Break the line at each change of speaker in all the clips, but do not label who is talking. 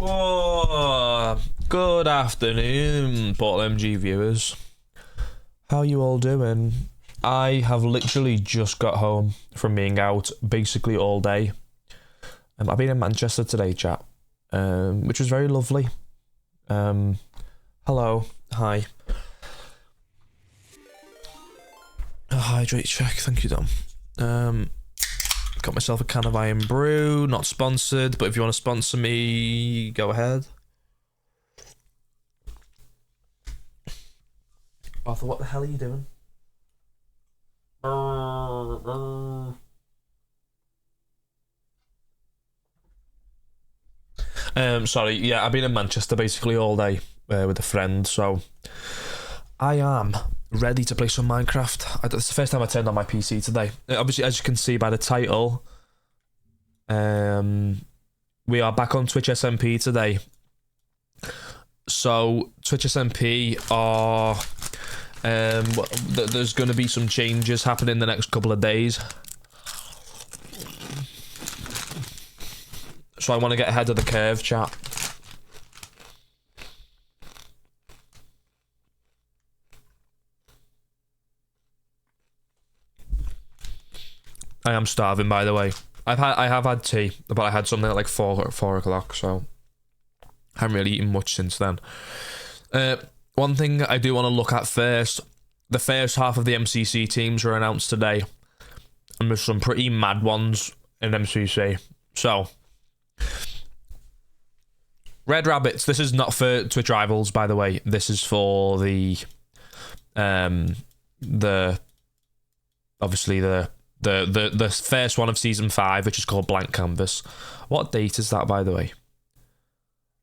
Oh, good afternoon, Portal MG viewers. How you all doing? I have literally just got home from being out basically all day. I've been in Manchester today, chat, which was very lovely. Hello, hi. Hydrate check, thank you, Dom. Got myself a can of Iron Brew, not sponsored, but if you want to sponsor me, go ahead. Arthur, what the hell are you doing? Sorry, yeah, I've been in Manchester basically all day with a friend, so I am ready to play some Minecraft. It's the first time I turned on my PC today. Obviously, as you can see by the title, we are back on Twitch SMP today. So Twitch SMP are there's going to be some changes happening in the next couple of days. So I want to get ahead of the curve, chat. I am starving, by the way. I have had tea, but I had something at like 4 o'clock, so I haven't really eaten much since then. One thing I do want to look at first, the first half of the MCC teams were announced today, and there's some pretty mad ones in MCC. So, Red Rabbits, this is not for Twitch Rivals, by the way. This is for the obviously the first one of season 5, which is called Blank Canvas. What date is that, by the way?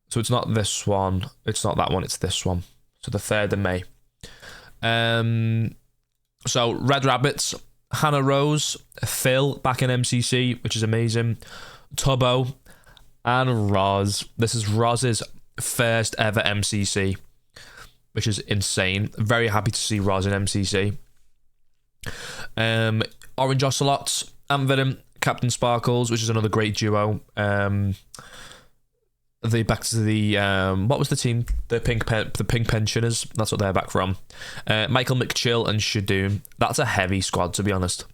So it's not this one, it's not that one, it's this one. So the 3rd of May. So Red Rabbits, Hannah Rose, Phil back in MCC, which is amazing. Tubbo and Roz. This is Roz's first ever MCC, which is insane. Very happy to see Roz in MCC. Orange Ocelots, Anvenom, Captain Sparkles, which is another great duo. They back to the what was the team? The Pink Pensioners. That's what they're back from. Michael McChill and Shadoom. That's a heavy squad, to be honest.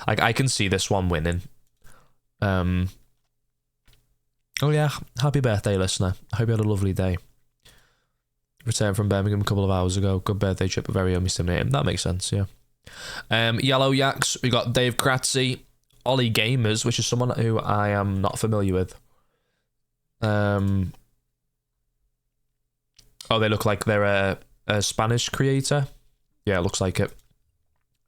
Like, I can see this one winning. Oh yeah, happy birthday, listener. I hope you had a lovely day. Returned from Birmingham a couple of hours ago. Good birthday trip, but very stimulating. That makes sense, yeah. Yellow Yaks, we got Dave Kratzy, Ollie Gamers, which is someone who I am not familiar with. Oh, they look like they're a Spanish creator. Yeah, it looks like it.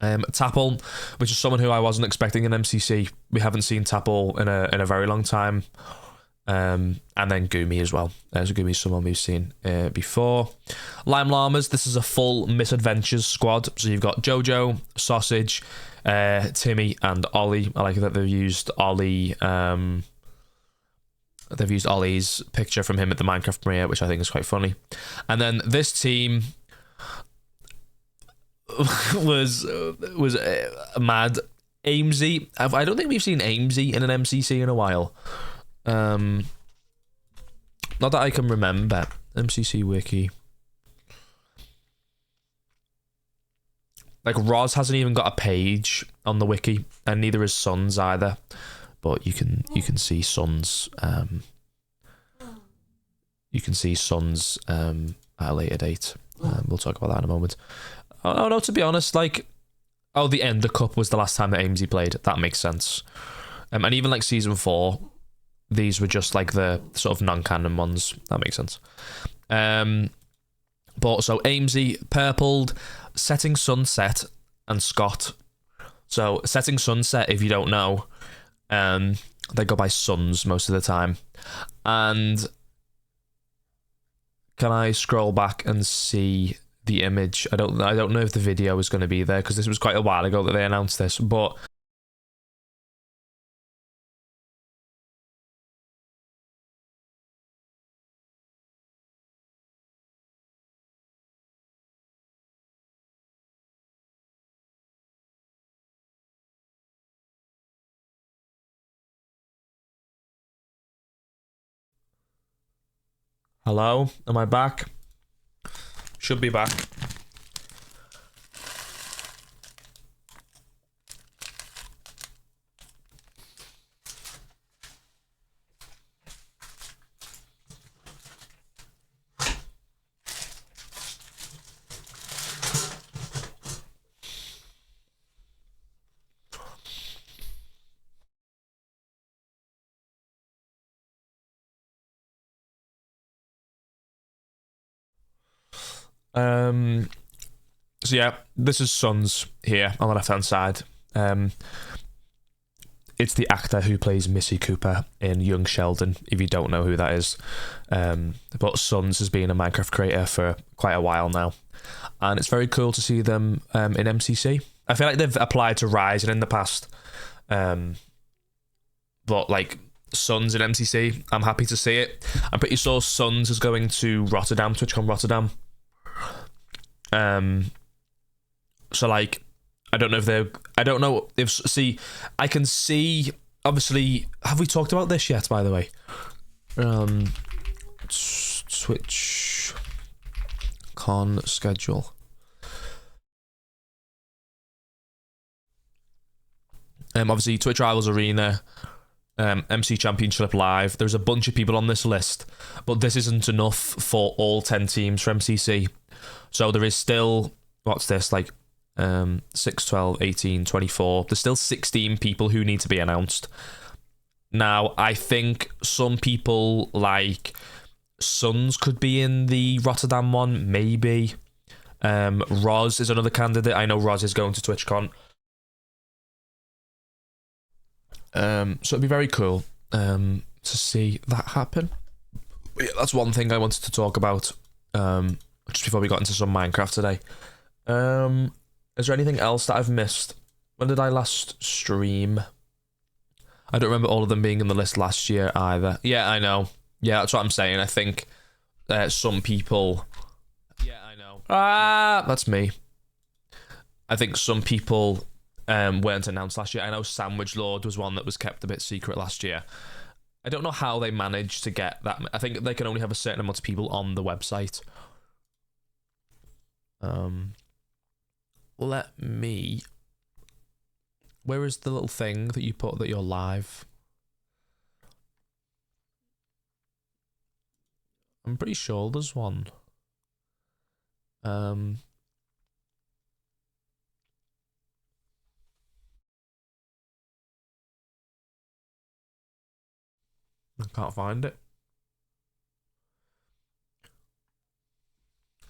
Tapple, which is someone who I wasn't expecting in MCC. We haven't seen Tapple in a very long time. And then Gumi as well. So Gumi's someone we've seen before. Lime Llamas, this is a full Misadventures squad. So you've got Jojo, Sausage, Timmy, and Ollie. I like that they've used Ollie. They've used Ollie's picture from him at the Minecraft premiere, which I think is quite funny. And then this team was mad. Amesy. I don't think we've seen Amesy in an MCC in a while. Not that I can remember. MCC wiki. Like, Roz hasn't even got a page on the wiki, and neither is Sons either. But you can see Sons. You can see Sons at a later date. We'll talk about that in a moment. Oh no, to be honest, like, the Ender Cup was the last time that Amesy played. That makes sense. And even like season 4. These were just like the sort of non-canon ones. That makes sense. But so Amesy, Purpled, Setting Sunset, and Scott. So Setting Sunset, if you don't know, they go by Suns most of the time. And can I scroll back and see the image? I don't know if the video is going to be there, because this was quite a while ago that they announced this, but Hello, am I back? Should be back. So yeah, this is Sons here on the left-hand side. It's the actor who plays Missy Cooper in Young Sheldon, if you don't know who that is. But Sons has been a Minecraft creator for quite a while now. And it's very cool to see them in MCC. I feel like they've applied to Rise and in the past. But like Sons in MCC, I'm happy to see it. I'm pretty sure Sons is going to Rotterdam, TwitchCon Rotterdam. So like, I don't know if see, I can see, obviously, have we talked about this yet, by the way? TwitchCon schedule. Obviously Twitch Rivals Arena, MC Championship Live. There's a bunch of people on this list, but this isn't enough for all 10 teams for MCC. So there is still, what's this, like 6, 12, 18, 24. There's still 16 people who need to be announced. Now, I think some people like Sons could be in the Rotterdam one, maybe. Roz is another candidate. I know Roz is going to TwitchCon. So it'd be very cool to see that happen. But yeah, that's one thing I wanted to talk about just before we got into some Minecraft today. Is there anything else that I've missed? When did I last stream? I don't remember all of them being in the list last year either. Yeah, I know. Yeah, that's what I'm saying. I think some people... Yeah, I know. That's me. I think some people weren't announced last year. I know Sandwich Lord was one that was kept a bit secret last year. I don't know how they managed to get that. I think they can only have a certain amount of people on the website. Let me... Where is the little thing that you put that you're live? I'm pretty sure there's one. I can't find it.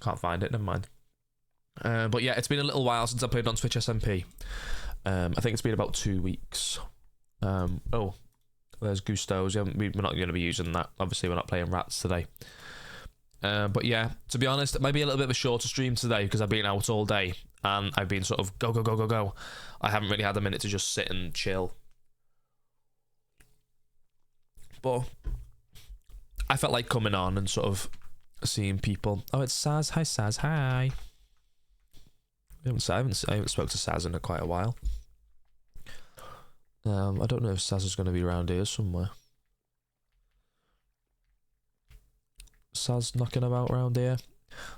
Can't find it, never mind. But yeah, it's been a little while since I played on TWITCH SMP. I think it's been about 2 weeks. Oh, there's Gusto's. We're not going to be using that. Obviously, we're not playing Rats today. But yeah, to be honest, it might be a little bit of a shorter stream today because I've been out all day and I've been sort of go, go, go, go, go. I haven't really had a minute to just sit and chill. But I felt like coming on and sort of seeing people. Oh, it's Saz. Hi, Saz. Hi. I haven't spoke to Saz in quite a while. I don't know if Saz is going to be around here somewhere. Saz knocking about around here.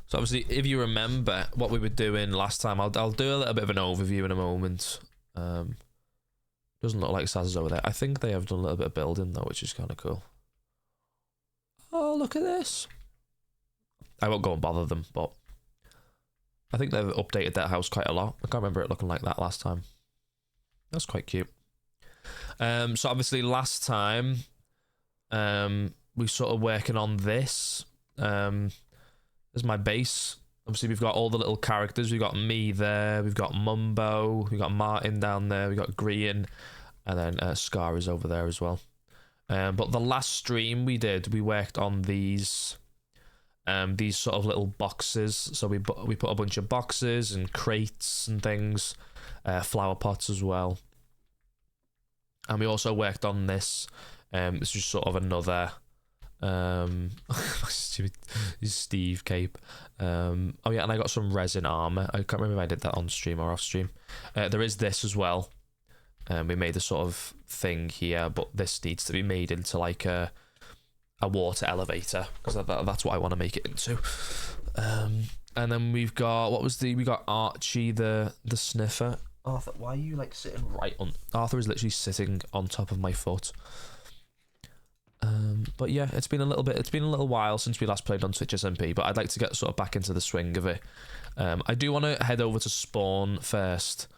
So obviously, if you remember what we were doing last time, I'll do a little bit of an overview in a moment. Doesn't look like Saz is over there. I think they have done a little bit of building though, which is kind of cool. Oh, look at this. I won't go and bother them, but I think they've updated that house quite a lot. I can't remember it looking like that last time. That's quite cute. So obviously last time, we sort of working on this. There's my base. Obviously we've got all the little characters. We've got me there. We've got Mumbo. We've got Martin down there. We've got Green. And then Scar is over there as well. But the last stream we did, we worked on these sort of little boxes. So we put a bunch of boxes and crates and things, flower pots as well. And we also worked on this. This is sort of another Steve cape. Oh yeah, and I got some resin armor. I can't remember if I did that on stream or off stream. There is this as well. We made a sort of thing here, but this needs to be made into like a a water elevator, because that's what I want to make it into. And then we've got, we got Archie the sniffer. Arthur, why are you like sitting right on? Arthur is literally sitting on top of my foot. But yeah, it's been a little while since we last played on Twitch SMP, but I'd like to get sort of back into the swing of it. I do want to head over to Spawn first,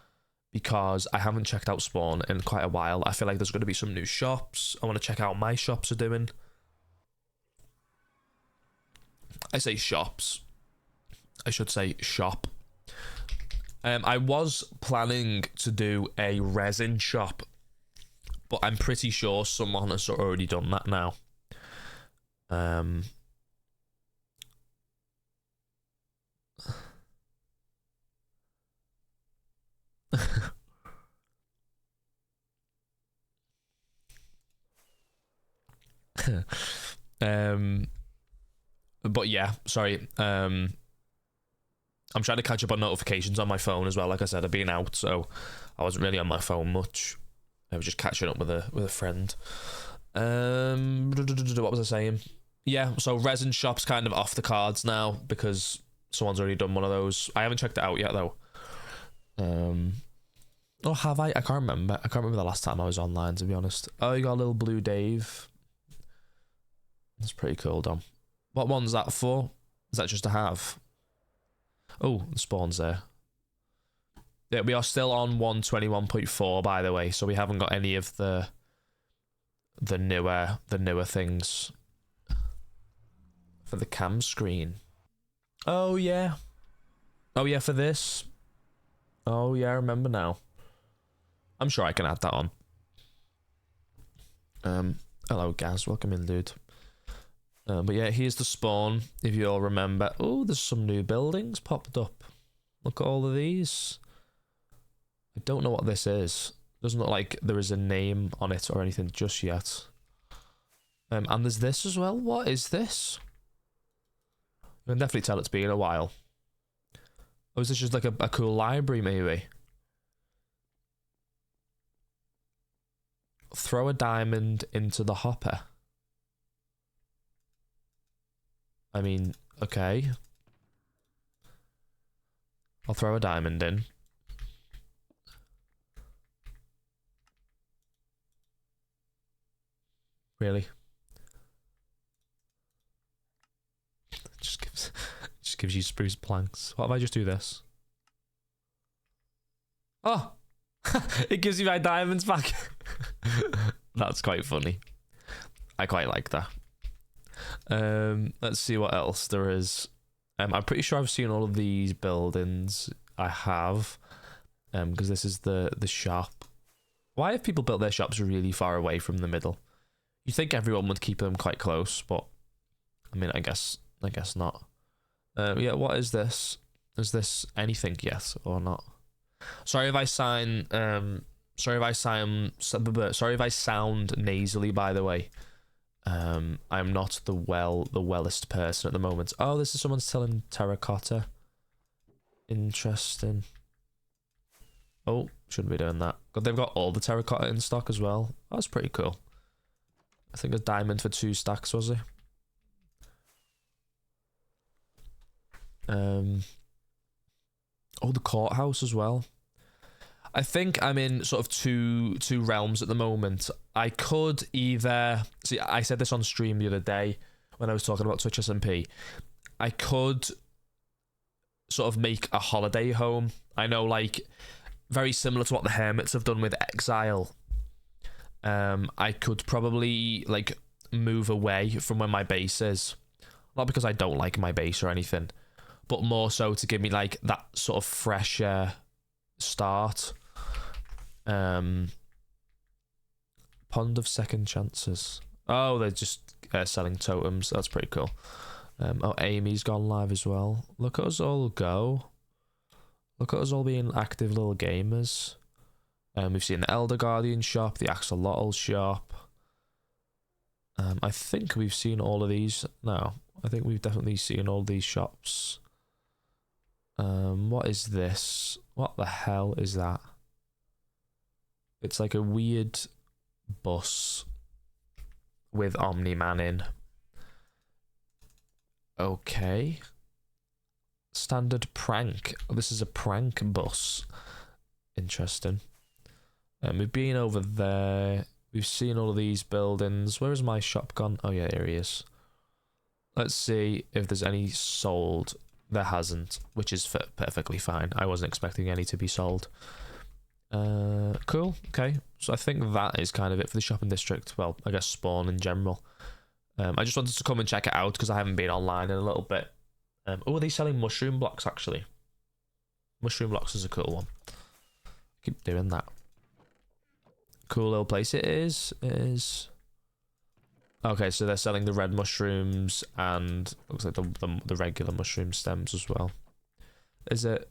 because I haven't checked out Spawn in quite a while. I feel like there's going to be some new shops. I want to check out my shops are doing. I say shops. I should say shop. I was planning to do a resin shop, but I'm pretty sure someone has already done that now. But yeah, sorry. I'm trying to catch up on notifications on my phone as well. Like I said, I've been out, so I wasn't really on my phone much. I was just catching up with a friend. What was I saying? Yeah, so resin shop's kind of off the cards now because someone's already done one of those. I haven't checked it out yet though. Oh, have I? I can't remember. I can't remember the last time I was online, to be honest. Oh, you got a little blue Dave. That's pretty cool, Dom. What one's that for? Is that just to have? Oh, the spawn's there. Yeah, we are still on 121.4, by the way, so we haven't got any of the newer things for the cam screen. Oh yeah. Oh yeah, for this. Oh yeah, I remember now. I'm sure I can add that on. Hello Gaz, welcome in, dude. But yeah, here's the spawn, if you all remember. Oh, there's some new buildings popped up. Look at all of these. I don't know what this is. Doesn't look like there is a name on it or anything just yet. And there's this as well. What is this? You can definitely tell it's been a while. Or is this just like a cool library, maybe? Throw a diamond into the hopper. I mean, okay. I'll throw a diamond in. Really? Just gives you spruce planks. What if I just do this? Oh! It gives you my diamonds back. That's quite funny. I quite like that. Let's see what else there is. I'm pretty sure I've seen all of these buildings. I have. Because this is the shop. Why have people built their shops really far away from the middle? You'd think everyone would keep them quite close, but I mean, I guess not. Yeah, what is this? Is this anything yet or not? Sorry if I sound nasally, by the way. I'm not the wellest person at the moment. Oh, this is someone selling terracotta. Interesting. Oh, shouldn't be doing that. But they've got all the terracotta in stock as well. That's pretty cool. I think a diamond for 2 stacks, was it? Oh, the courthouse as well. I think I'm in sort of two realms at the moment. I could either... See, I said this on stream the other day when I was talking about Twitch SMP. I could sort of make a holiday home. I know, like, very similar to what the Hermits have done with Exile. I could probably, like, move away from where my base is. Not because I don't like my base or anything, but more so to give me, like, that sort of fresher start. Pond of Second Chances. Oh, they're just selling totems. That's pretty cool. Oh, Amy's gone live as well. Look at us all go. Look at us all being active little gamers. We've seen the Elder Guardian shop, the Axolotl shop. I think we've seen all of these. No, I think we've definitely seen all these shops. What is this? What the hell is that? It's like a weird bus with Omni-Man in. Okay. Standard prank. Oh, this is a prank bus. Interesting. We've been over there. We've seen all of these buildings. Where is my shop gone? Oh yeah, here he is. Let's see if there's any sold. There hasn't, which is perfectly fine. I wasn't expecting any to be sold. Cool. Okay. So I think that is kind of it for the shopping district. Well, I guess Spawn in general. I just wanted to come and check it out because I haven't been online in a little bit. Oh, are they selling mushroom blocks, actually? Mushroom blocks is a cool one. Keep doing that. Cool little place it is. It is. Okay, so they're selling the red mushrooms and looks like the regular mushroom stems as well. Is it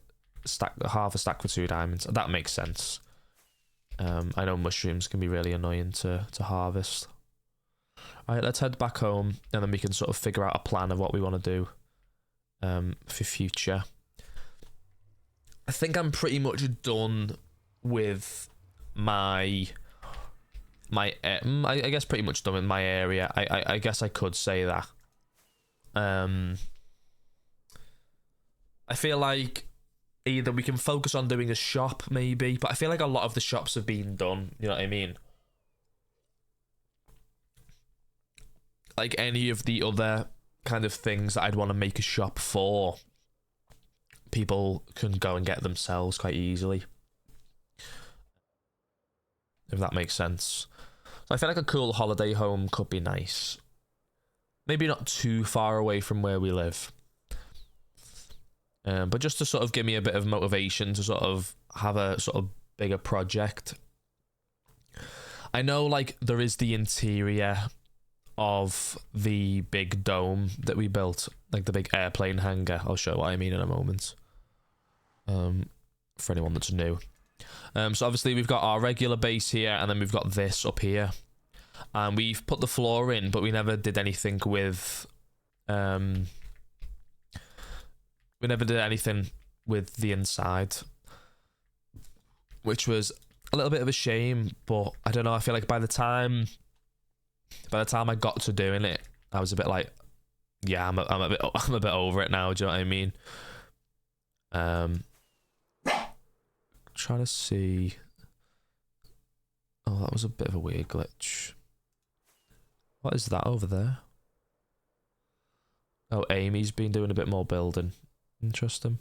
half a stack for 2 diamonds? That makes sense. I know mushrooms can be really annoying to harvest. Alright, let's head back home and then we can sort of figure out a plan of what we want to do for future. I think I'm pretty much done with I guess pretty much done with my area. I guess I could say that. I feel like either we can focus on doing a shop maybe, but I feel like a lot of the shops have been done, you know what I mean? Like any of the other kind of things that I'd want to make a shop for, people can go and get themselves quite easily. If that makes sense. So I feel like a cool holiday home could be nice. Maybe not too far away from where we live. But just to sort of give me a bit of motivation to sort of have a sort of bigger project. I know like there is the interior of the big dome that we built, like the big airplane hangar. I'll show what I mean in a moment. For anyone that's new. So obviously we've got our regular base here and then we've got this up here. And we've put the floor in, but we never did anything with the inside, which was a little bit of a shame, but I don't know, I feel like by the time I got to doing it, I was a bit like, yeah, I'm a bit over it now, do you know what I mean? Trying to see. Oh, that was a bit of a weird glitch. What is that over there? Oh, Amy's been doing a bit more building. Interesting.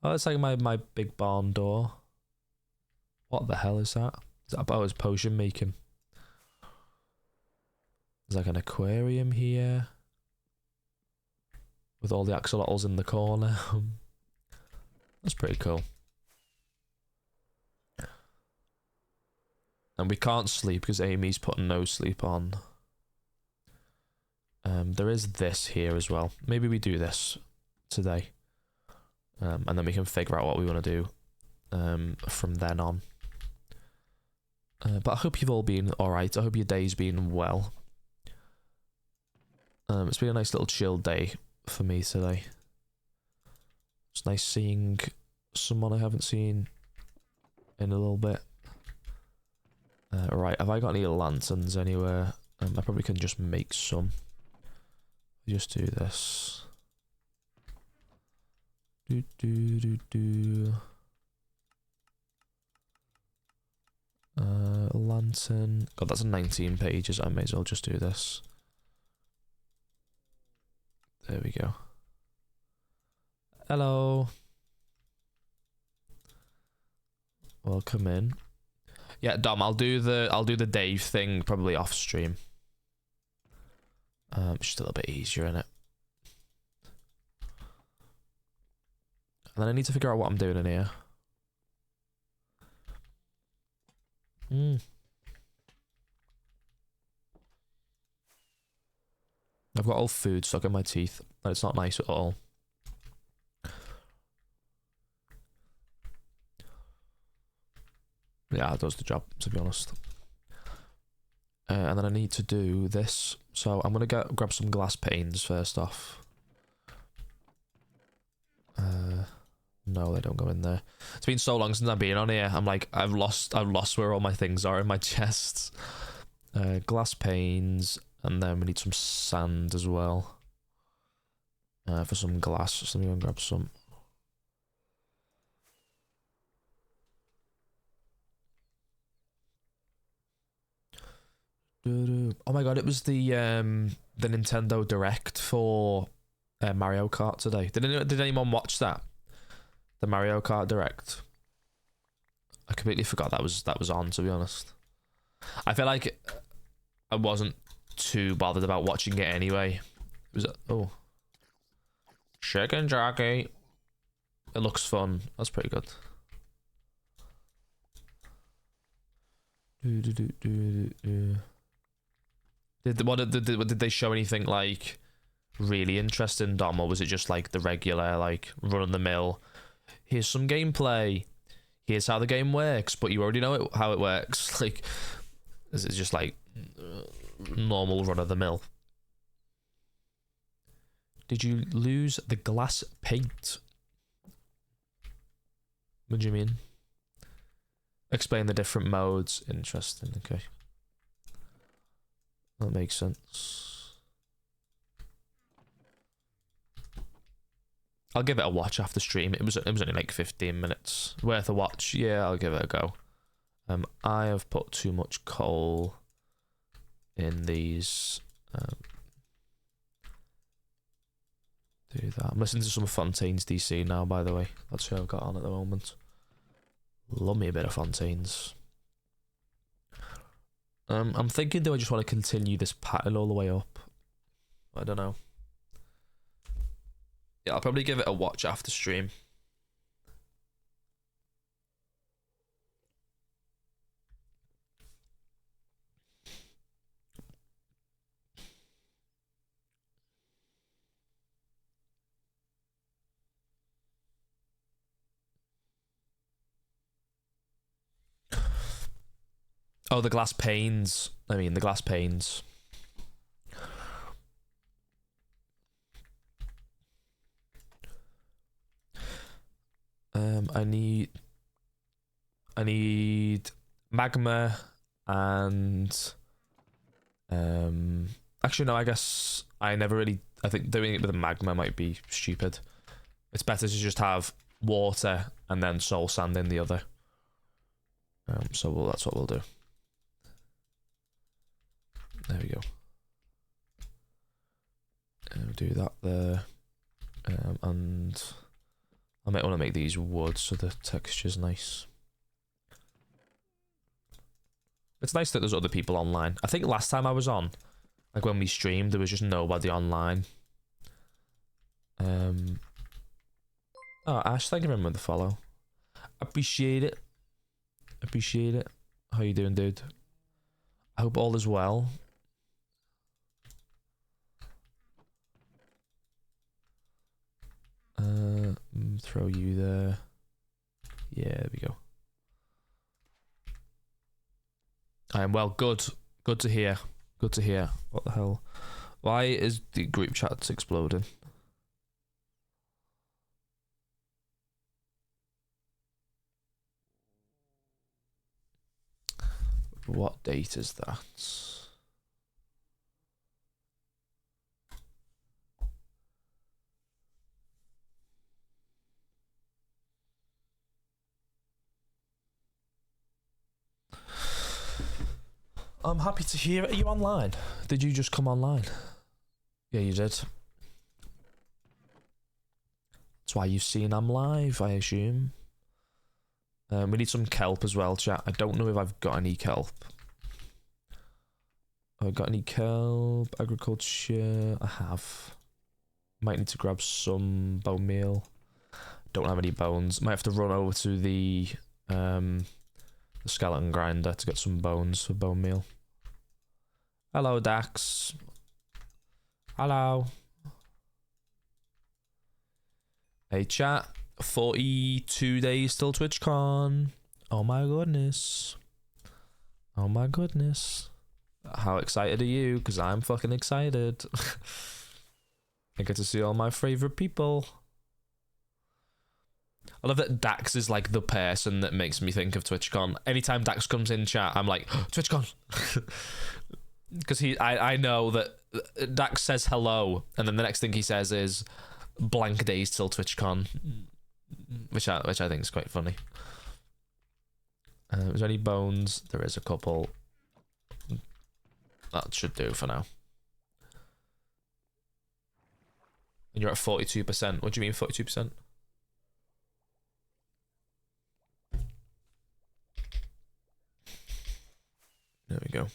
Oh, it's like my big barn door. What the hell is that? Is that it's potion making. There's like an aquarium here. With all the axolotls in the corner. That's pretty cool. And we can't sleep because Amy's putting no sleep on. There is this here as well. Maybe we do this today. And then we can figure out what we want to do from then on. But I hope you've all been alright. I hope your day's been well. It's been a nice little chill day for me today. It's nice seeing someone I haven't seen in a little bit. Right, have I got any lanterns anywhere? I probably can just make some. Just do this. Lantern. God, that's 19 pages. I may as well just do this. There we go. Hello. Welcome in. Yeah, Dom, I'll do the Dave thing probably off stream. Just a little bit easier, innit? And then I need to figure out what I'm doing in here. I've got all food stuck in my teeth, and it's not nice at all. Yeah, it does the job, to be honest. And then I need to do this. So I'm going to grab some glass panes first off. No, they don't go in there. It's been so long since I've been on here. I'm like, I've lost where all my things are in my chests. Glass panes, and then we need some sand as well. for some glass. So let me go and grab some. Oh my god, it was the Nintendo Direct for Mario Kart today. Did anyone watch that? The Mario Kart Direct. I completely forgot that was on, to be honest. I feel like I wasn't too bothered about watching it anyway. It was chicken jockey. It looks fun. That's pretty good. Did they show anything like really interesting, Dom, or was it just like the regular like run of the mill? Here's some gameplay. Here's how the game works, but you already know how it works. Like, is it just like normal run of the mill? Did you lose the glass paint? What do you mean? Explain the different modes. Interesting. Okay. That makes sense. I'll give it a watch after stream. It was only like 15 minutes worth a watch. Yeah, I'll give it a go. I have put too much coal in these. Do that. I'm listening to some Fontaines DC now, by the way. That's who I've got on at the moment. Love me a bit of Fontaines. I'm thinking, do I just want to continue this pattern all the way up? I don't know. Yeah, I'll probably give it a watch after stream. Oh, the glass panes. I mean, the glass panes. I need magma and actually no, I guess I think doing it with a magma might be stupid. It's better to just have water and then soul sand in the other. So that's what we'll do. There we go. Do that there. And I might want to make these wood so the texture's nice. It's nice that there's other people online. I think last time I was on, like when we streamed, there was just nobody online. Oh, Ash, thank you very much for the follow. Appreciate it. Appreciate it. How you doing, dude? I hope all is well. Throw you there. Yeah, there we go. I am well. Good. Good to hear. Good to hear. What the hell? Why is the group chat exploding? What date is that? I'm happy to hear it. Are you online? Did you just come online? Yeah, you did. That's why you've seen I'm live, I assume. We need some kelp as well, chat. I don't know if I've got any kelp. Have I got any kelp? Agriculture? I have. Might need to grab some bone meal. Don't have any bones. Might have to run over to the skeleton grinder to get some bones for bone meal. Hello, Dax. Hello. Hey, chat. 42 days till TwitchCon. Oh my goodness. Oh my goodness. How excited are you? Because I'm fucking excited. I get to see all my favourite people. I love that Dax is like the person that makes me think of TwitchCon. Anytime Dax comes in chat, I'm like, TwitchCon. Because I know that Dax says hello, and then the next thing he says is, blank days till TwitchCon, which I think is quite funny. Is there any bones? There is a couple. That should do for now. And you're at 42%. What do you mean 42%? There we go.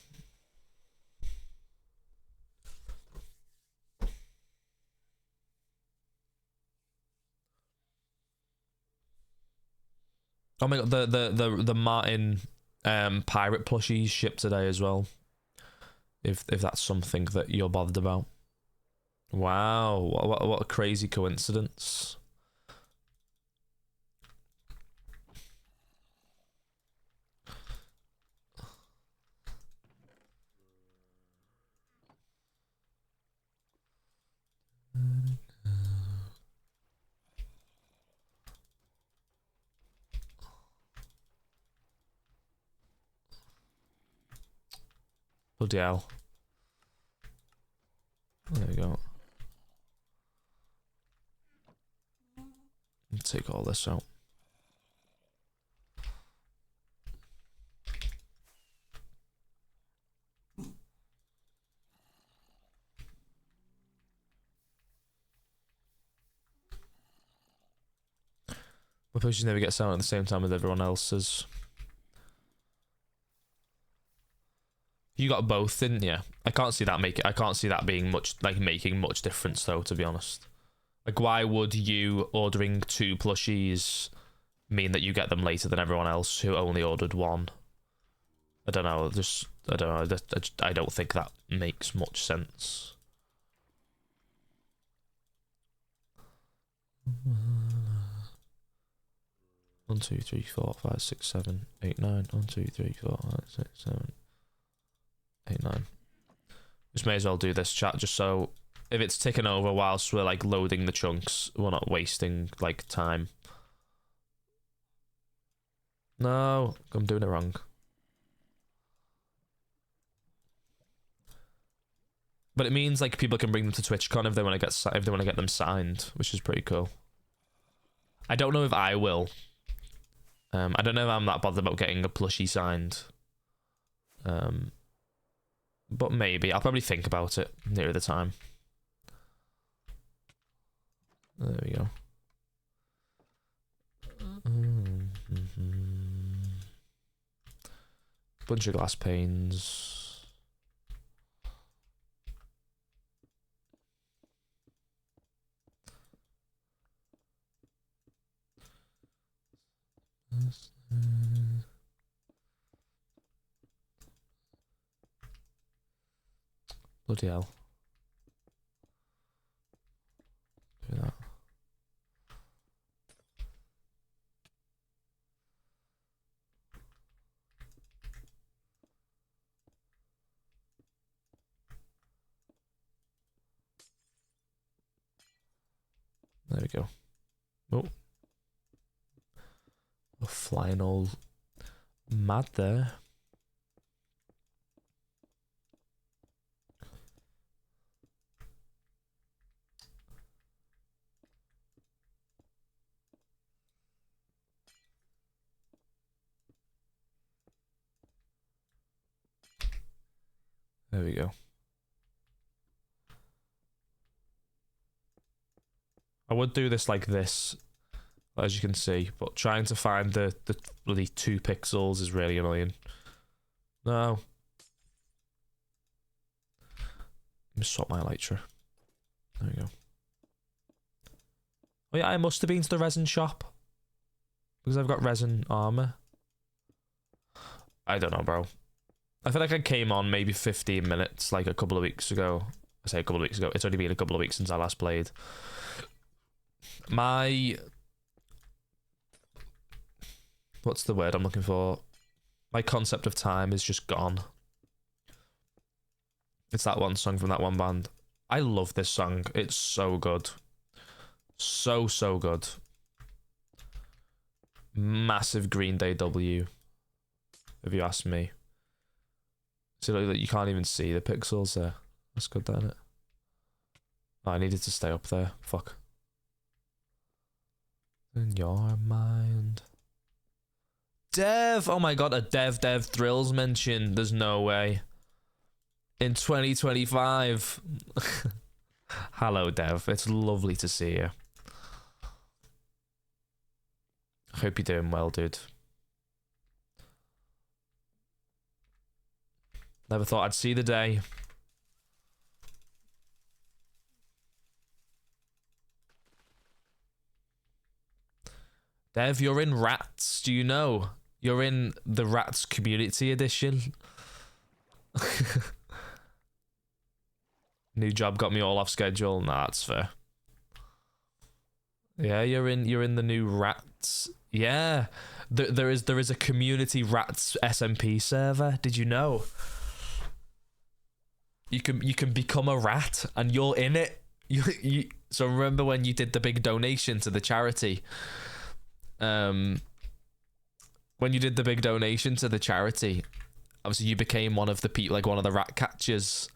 Oh my god, the Martin pirate plushies shipped today as well. If that's something that you're bothered about. Wow, what a crazy coincidence. Bloody hell. There we go. Take all this out. My pushes never get sound at the same time as everyone else's. You got both, didn't you? I can't see that being much, like, making much difference though, to be honest. Like, why would you ordering 2 plushies mean that you get them later than everyone else who only ordered 1? I don't know, I don't think that makes much sense. One, 2, 3, 4, 5, 6, 7, 8, 9. 1, 2, 3, 4, 5, 6, 7, 8, 9. Just may as well do this, chat, just so if it's ticking over whilst we're like loading the chunks, we're not wasting like time. No, I'm doing it wrong. But it means like people can bring them to TwitchCon if they want to get them signed, which is pretty cool. I don't know if I will. I don't know if I'm that bothered about getting a plushie signed. But maybe. I'll probably think about it near the time. There we go. Bunch of glass panes. Bloody hell. Do that. There we go. Oh. We're flying all mad there. There we go. I would do this like this, as you can see, but trying to find the bloody 2 pixels is really annoying. No. Let me swap my elytra. There we go. Oh yeah, I must have been to the resin shop. Because I've got resin armor. I don't know, bro. I feel like I came on maybe 15 minutes, like a couple of weeks ago. I say a couple of weeks ago. It's only been a couple of weeks since I last played. What's the word I'm looking for? My concept of time is just gone. It's that one song from that one band. I love this song. It's so good. So good. Massive Green Day W, if you ask me. So like, you can't even see the pixels there. That's good, isn't it? Oh, I needed to stay up there. Fuck. in your mind. Dev! Oh my god, a Dev Thrills mention. There's no way. In 2025. Hello, Dev. It's lovely to see you. I hope you're doing well, dude. Never thought I'd see the day. Dev, you're in Rats, do you know? You're in the Rats Community Edition. New job got me all off schedule. Nah, that's fair. Yeah, you're in the new Rats. Yeah. There is a community Rats SMP server. Did you know? You can become a rat and you're in it. So remember when you did the big donation to the charity? When you did the big donation to the charity, obviously you became one of the people, like one of the rat catchers.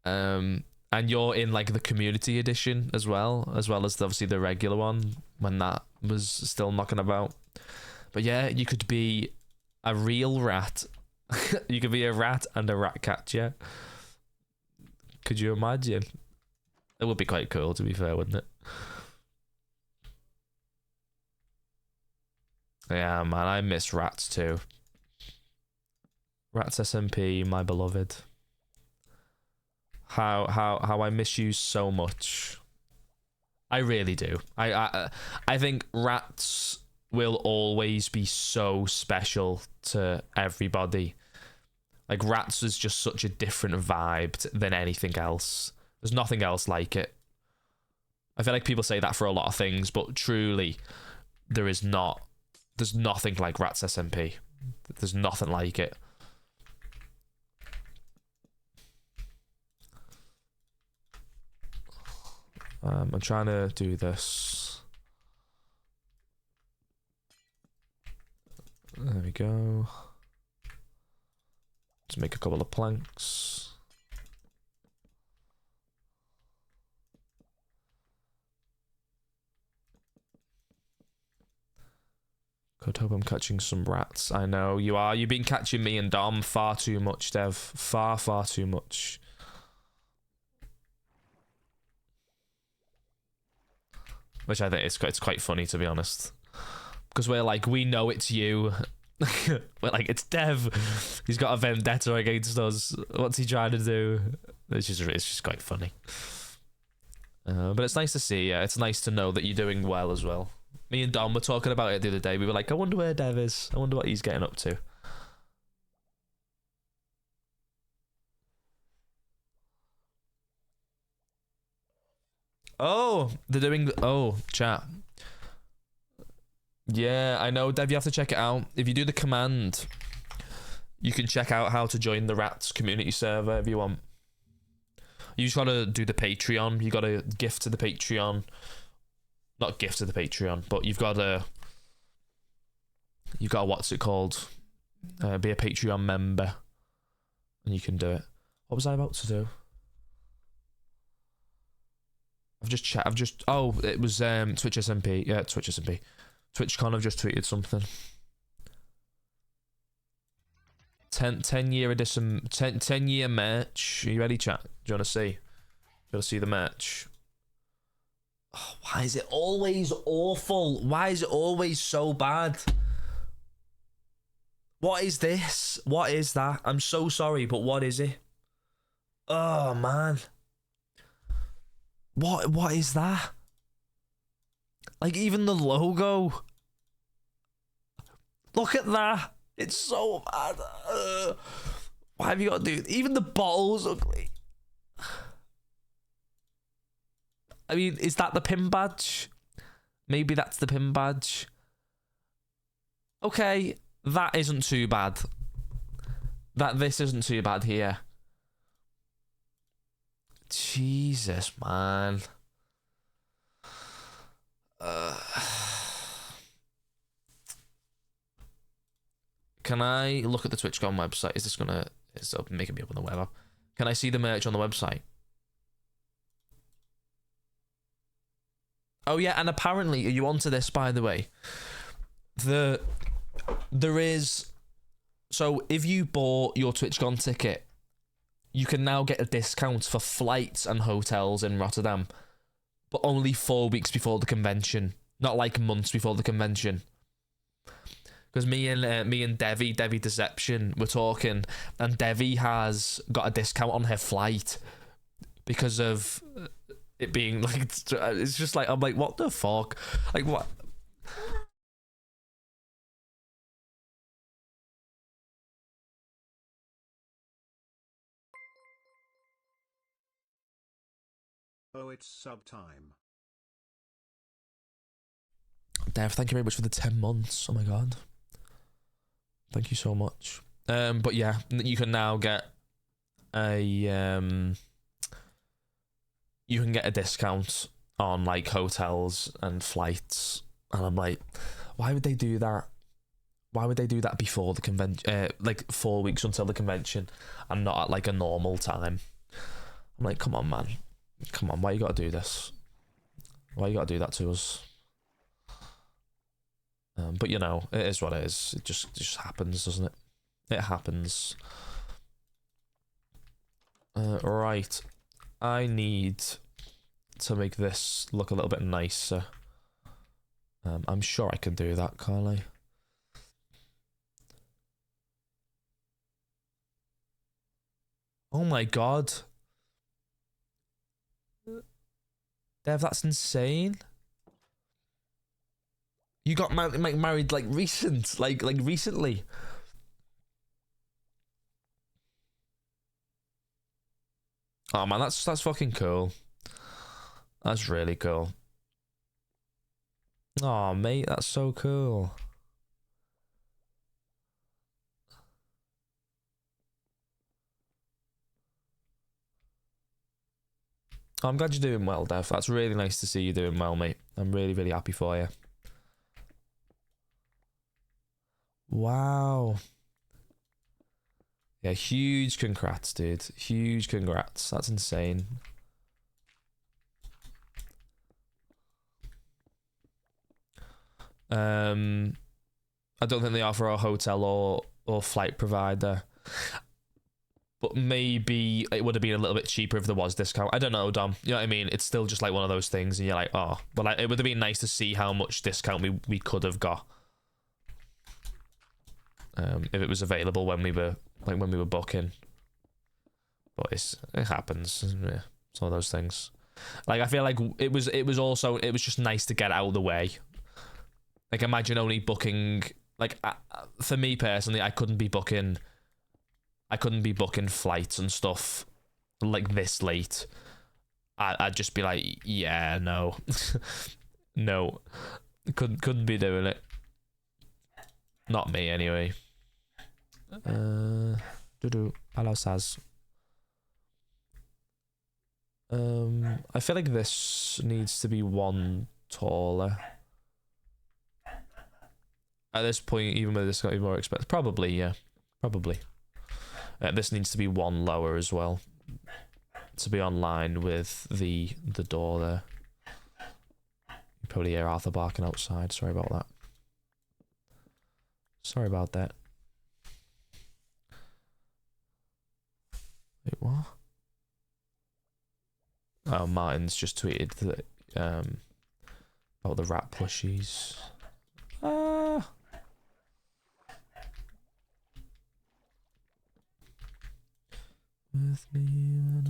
And you're in like the community edition as well as obviously the regular one when that was still knocking about. But yeah, you could be a real rat. You could be a rat and a rat catcher. Could you imagine? It would be quite cool, to be fair, wouldn't it? Yeah, man, I miss Rats too. Rats SMP, my beloved. How I miss you so much. I really do. I think Rats will always be so special to everybody. Like, Rats is just such a different vibe than anything else. There's nothing else like it. I feel like people say that for a lot of things, but truly, there's nothing like Rats SMP. There's nothing like it. I'm trying to do this. There we go. Let's make a couple of planks. Could hope I'm catching some rats. I know you are. You've been catching me and Dom far too much, Dev. Far too much. Which I think it's quite funny, to be honest. Because we're like, we know it's you. We're like, it's Dev. He's got a vendetta against us. What's he trying to do? It's just quite funny. But it's nice to see. Yeah, it's nice to know that you're doing well as well. Me and Dom were talking about it the other day. We were like, I wonder where Dev is. I wonder what he's getting up to. Oh, they're doing... Oh, chat. Yeah, I know, Dev, you have to check it out. If you do the command, you can check out how to join the Rats community server if you want. You just gotta do the Patreon. You gotta gift to the Patreon. Not gift to the Patreon, but you've gotta, what's it called? Be a Patreon member. And you can do it. What was I about to do? Oh, it was Twitch SMP. Yeah, Twitch SMP. TwitchCon have just tweeted something. 10-year edition, 10-year merch. Are you ready, chat? Do you want to see? Do you want to see the merch? Oh, why is it always awful? Why is it always so bad? What is this? What is that? I'm so sorry, but what is it? Oh, man. What is that? Like, even the logo. Look at that. It's so bad. Why have you got to do... Even the bottle's ugly. I mean, is that the pin badge? Maybe that's the pin badge. Okay, that isn't too bad. This isn't too bad here. Jesus, man. Can I look at the TwitchCon website? Is this gonna... It's making me open the web app. Can I see the merch on the website? Oh yeah, and apparently, are you onto this, by the way? There is, so if you bought your TwitchCon ticket, you can now get a discount for flights and hotels in Rotterdam, but only 4 weeks before the convention, not like months before the convention. Because me and Devi Deception were talking, and Devi has got a discount on her flight because of it being like, it's just like, I'm like, what the fuck? Like, what?
Oh, it's sub time.
Dev, thank you very much for the 10 months. Oh my god. Thank you so much. But yeah, you can now get a you can get a discount on like hotels and flights, and I'm like, why would they do that? Why would they do that before the convention? Like 4 weeks until the convention, and not at like a normal time. I'm like, come on, man, come on, why you gotta do this? Why you gotta do that to us? But you know, it is what it is. It just happens, doesn't it? It happens. Right. I need to make this look a little bit nicer. I'm sure I can do that, can't I? Oh my god. Dev, that's insane. You got married like recently. Oh man, that's fucking cool. That's really cool. Oh mate, that's so cool. Oh, I'm glad you're doing well, Dev. That's really nice to see you doing well, mate. I'm really, really happy for you. Wow. Yeah, huge congrats, dude. Huge congrats. That's insane. I don't think they offer a hotel or flight provider. But maybe it would have been a little bit cheaper if there was discount. I don't know, Dom. You know what I mean? It's still just like one of those things, and you're like, oh, but like, it would have been nice to see how much discount we could have got. If it was available when we were booking. But it happens. Yeah, it's one of those things. Like, I feel like it was just nice to get out of the way. Like, imagine only booking, like, for me personally, I couldn't be booking flights and stuff like this late. I'd just be like, yeah, no. No. Couldn't be doing it. Not me anyway. Hello, Saz. I feel like this needs to be one taller. At this point, even with this got even more expensive. Probably, yeah. Probably. This needs to be one lower as well. To be online with the door there. You probably hear Arthur barking outside. Sorry about that. Sorry about that. Wait, what? Oh, Martin's just tweeted that about the rat plushies. With me when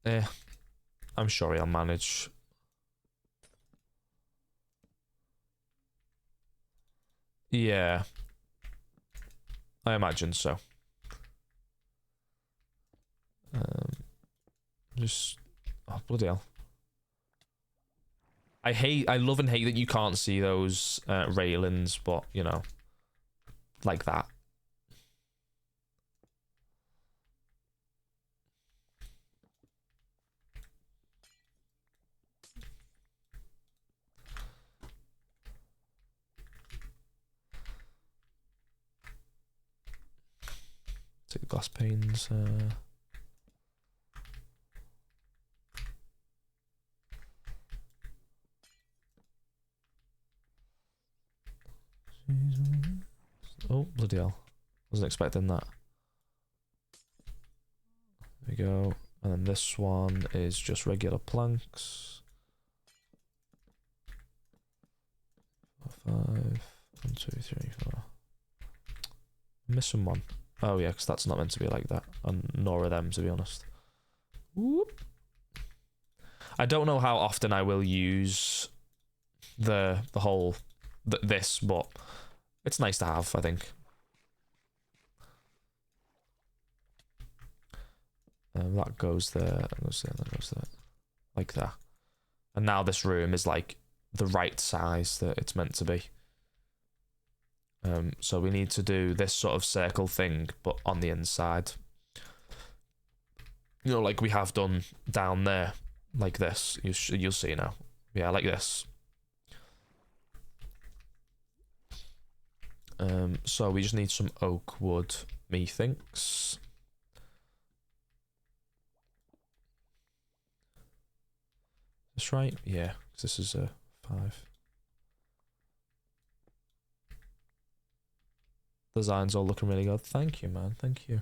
I leave. I'm sure he'll manage. Yeah. I imagine so. Just, oh, bloody hell. I love and hate that you can't see those railings, but you know, like that. Take the glass panes. Bloody hell. Wasn't expecting that. There we go. And then this one is just regular planks. 4, 5. 1, 2, 3, 4. I'm missing one. Oh yeah, because that's not meant to be like that. And nor are them, to be honest. Whoop. I don't know how often I will use the whole this, but it's nice to have, I think. That goes there, that goes there, that goes there. Like that. And now this room is like the right size that it's meant to be. So we need to do this sort of circle thing, but on the inside. You know, like we have done down there. Like this. You'll see now. Yeah, like this. So we just need some oak wood, methinks. This right? Yeah, because this is a 5. Designs all looking really good. Thank you, man. Thank you.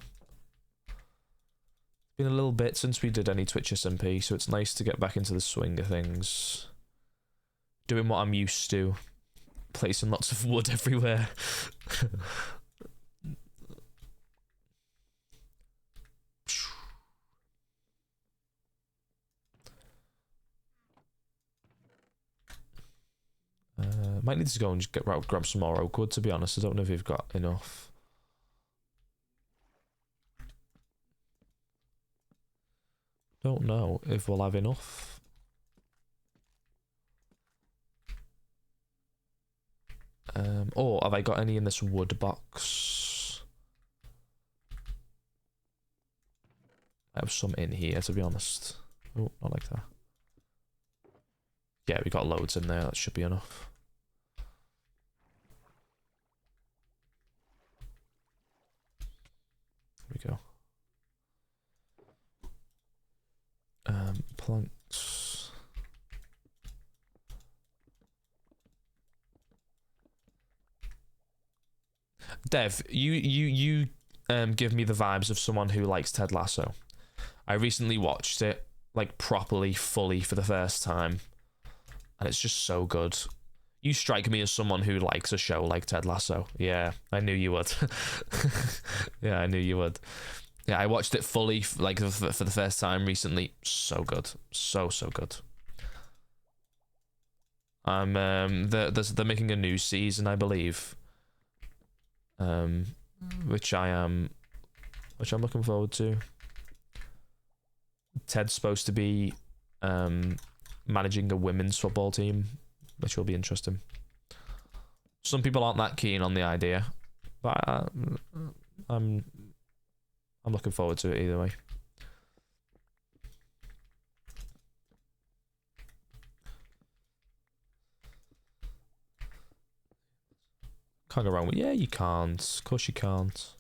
It's been a little bit since we did any Twitch SMP, so it's nice to get back into the swing of things. Doing what I'm used to. Placing lots of wood everywhere. Might need to go and just grab some more oak wood, to be honest. I don't know if you've got enough. Don't know if we'll have enough. Oh, have I got any in this wood box? I have some in here, to be honest. Oh, not like that. Yeah, we got loads in there. That should be enough. There we go. Planks. Dev, you give me the vibes of someone who likes Ted Lasso. I recently watched it like properly, fully for the first time, and it's just so good. You strike me as someone who likes a show like Ted Lasso. Yeah, I knew you would. Yeah, I knew you would. Yeah, I watched it fully, like for the first time recently. So good, so good. They're making a new season, I believe. Which I'm looking forward to. Ted's supposed to be managing a women's football team, which will be interesting. Some people aren't that keen on the idea, but I'm looking forward to it either way. Can't go wrong with, yeah, you can't. Of course you can't.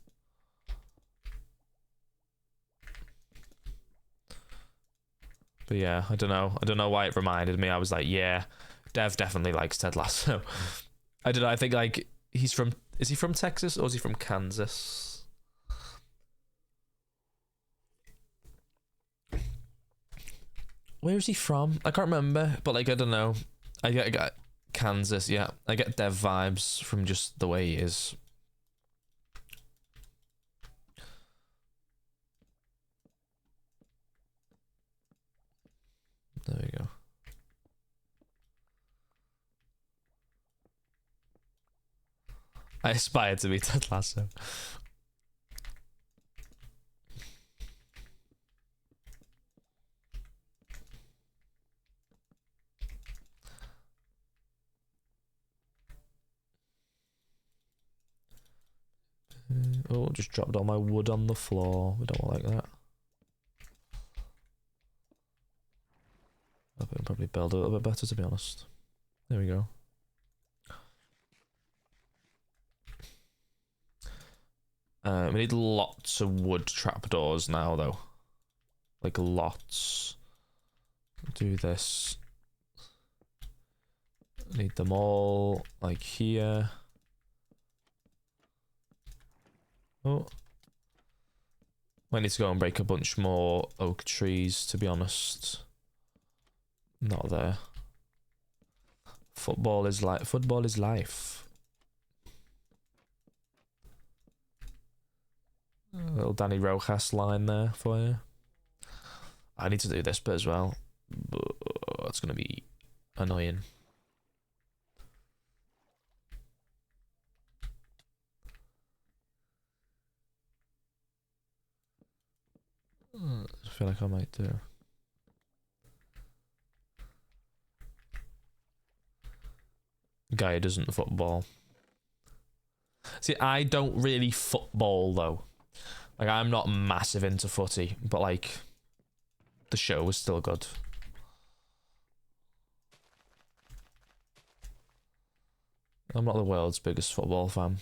But yeah, I don't know why it reminded me. I was like, yeah, Dev definitely likes Ted Lasso. I don't know, I think like is he from Texas or is he from Kansas? Where is he from? I can't remember, but like I don't know. I got Kansas, yeah. I get Dev vibes from just the way he is. There we go. I aspire to be Ted Lasso. Oh, just dropped all my wood on the floor. We don't want like that. I can probably build a little bit better, to be honest. There we go. We need lots of wood trapdoors now, though. Like lots. Do this. Need them all, like here. Oh. Might need to go and break a bunch more oak trees, to be honest. Not there. Football is like football is life. A little Danny Rojas line there for you. I need to do this bit as well. It's gonna be annoying. I feel like I might do. Guy who doesn't football. See, I don't really football though. Like, I'm not massive into footy, but like, the show was still good. I'm not the world's biggest football fan.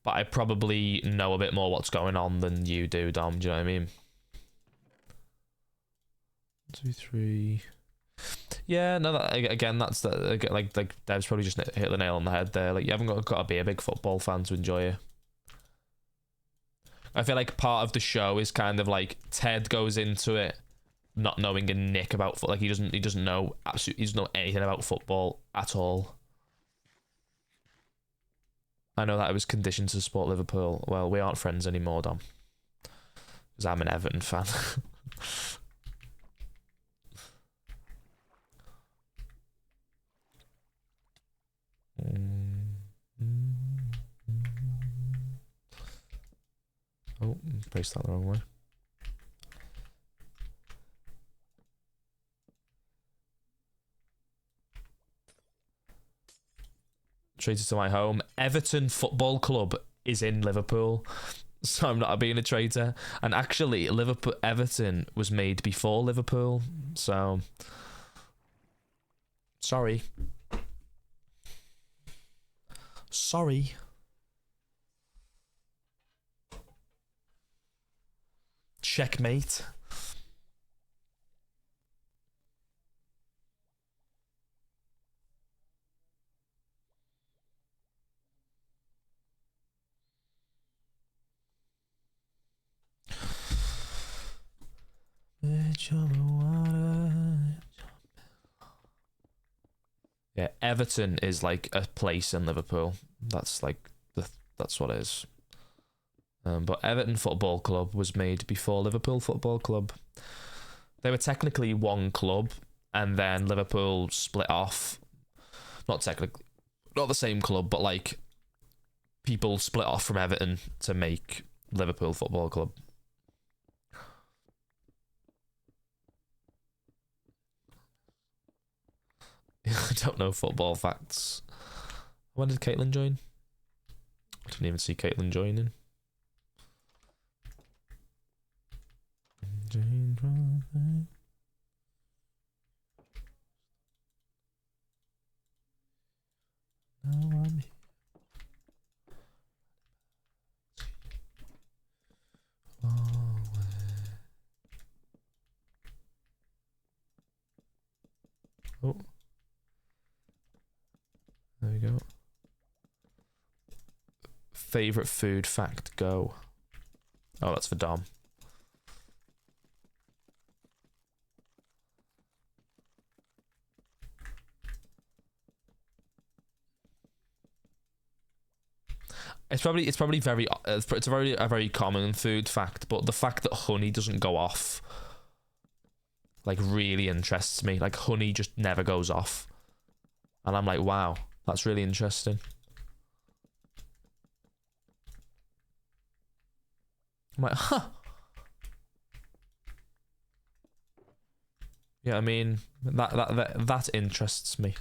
But I probably know a bit more what's going on than you do, Dom. Do you know what I mean? 1, 2, 3. Yeah, no. Again, that's like Dev's probably just hit the nail on the head there. Like, you haven't got to be a big football fan to enjoy it. I feel like part of the show is kind of like Ted goes into it not knowing a nick about football. Like, he doesn't know anything about football at all. I know that I was conditioned to support Liverpool. Well, we aren't friends anymore, Dom. Because I'm an Everton fan. Oh, placed that the wrong way. Traded to my home. Everton Football Club is in Liverpool, so I'm not being a traitor. And actually, Everton was made before Liverpool, so sorry. Checkmate. Yeah, Everton is like a place in Liverpool. That's like that's what it is. But Everton Football Club was made before Liverpool Football Club. They were technically one club, and then Liverpool split off. Not technically, not the same club, but like people split off from Everton to make Liverpool Football Club. I don't know football facts. When did Caitlin join? I didn't even see Caitlin joining. Oh. There we go. Favorite food fact, go. Oh, that's for Dom. It's probably very it's a very common food fact, but the fact that honey doesn't go off like really interests me. Like, honey just never goes off, and I'm like, wow, that's really interesting. I'm like, huh. Yeah, I mean, that interests me.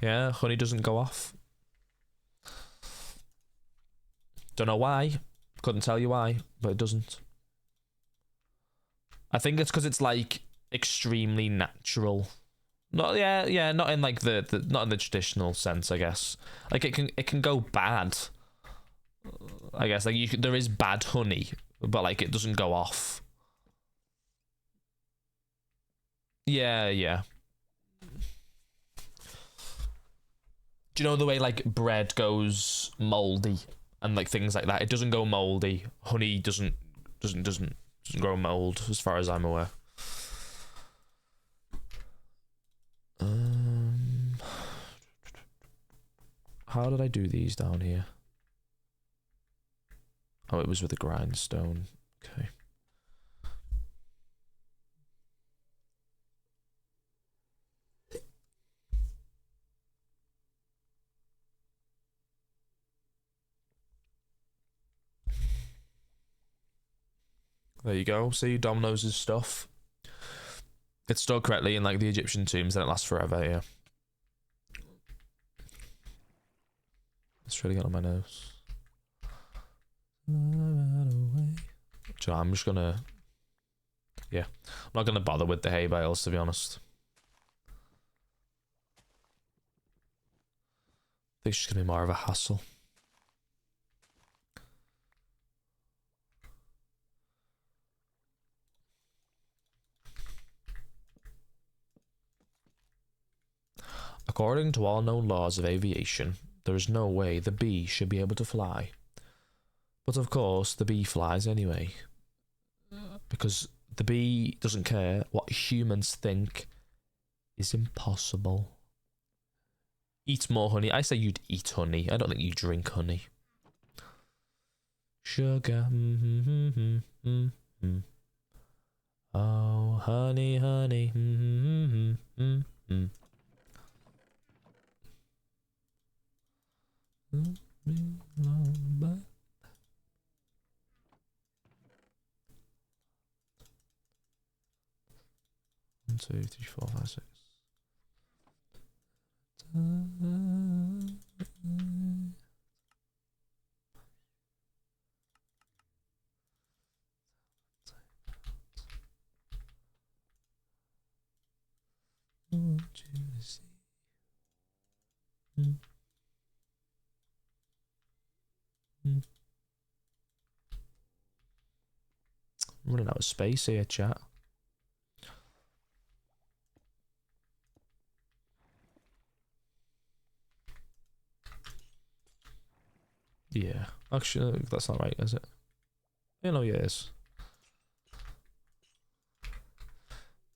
Yeah, honey doesn't go off. Don't know why. Couldn't tell you why, but it doesn't. I think it's because it's like extremely natural. Not not in like the not in the traditional sense, I guess. Like, it can go bad. I guess like there is bad honey, but like it doesn't go off. Yeah. Do you know the way like bread goes moldy and like things like that? It doesn't go moldy. Honey doesn't grow mold as far as I'm aware. How did I do these down here? Oh, it was with a grindstone. Okay. There you go. See, Domino's stuff. It's stored correctly in like the Egyptian tombs, and it lasts forever. Yeah. It's really got on my nose. So I'm just gonna. Yeah, I'm not gonna bother with the hay bales, to be honest. I think it's just gonna be more of a hassle. According to all known laws of aviation, there is no way the bee should be able to fly. But of course, the bee flies anyway. Because the bee doesn't care what humans think is impossible. Eat more honey. I say you'd eat honey. I don't think you drink honey. Sugar. Oh, honey, honey. 1, 2, 3, 4, 5, 6. Running out of space here, chat. Yeah, actually, that's not right, is it? You know, yes.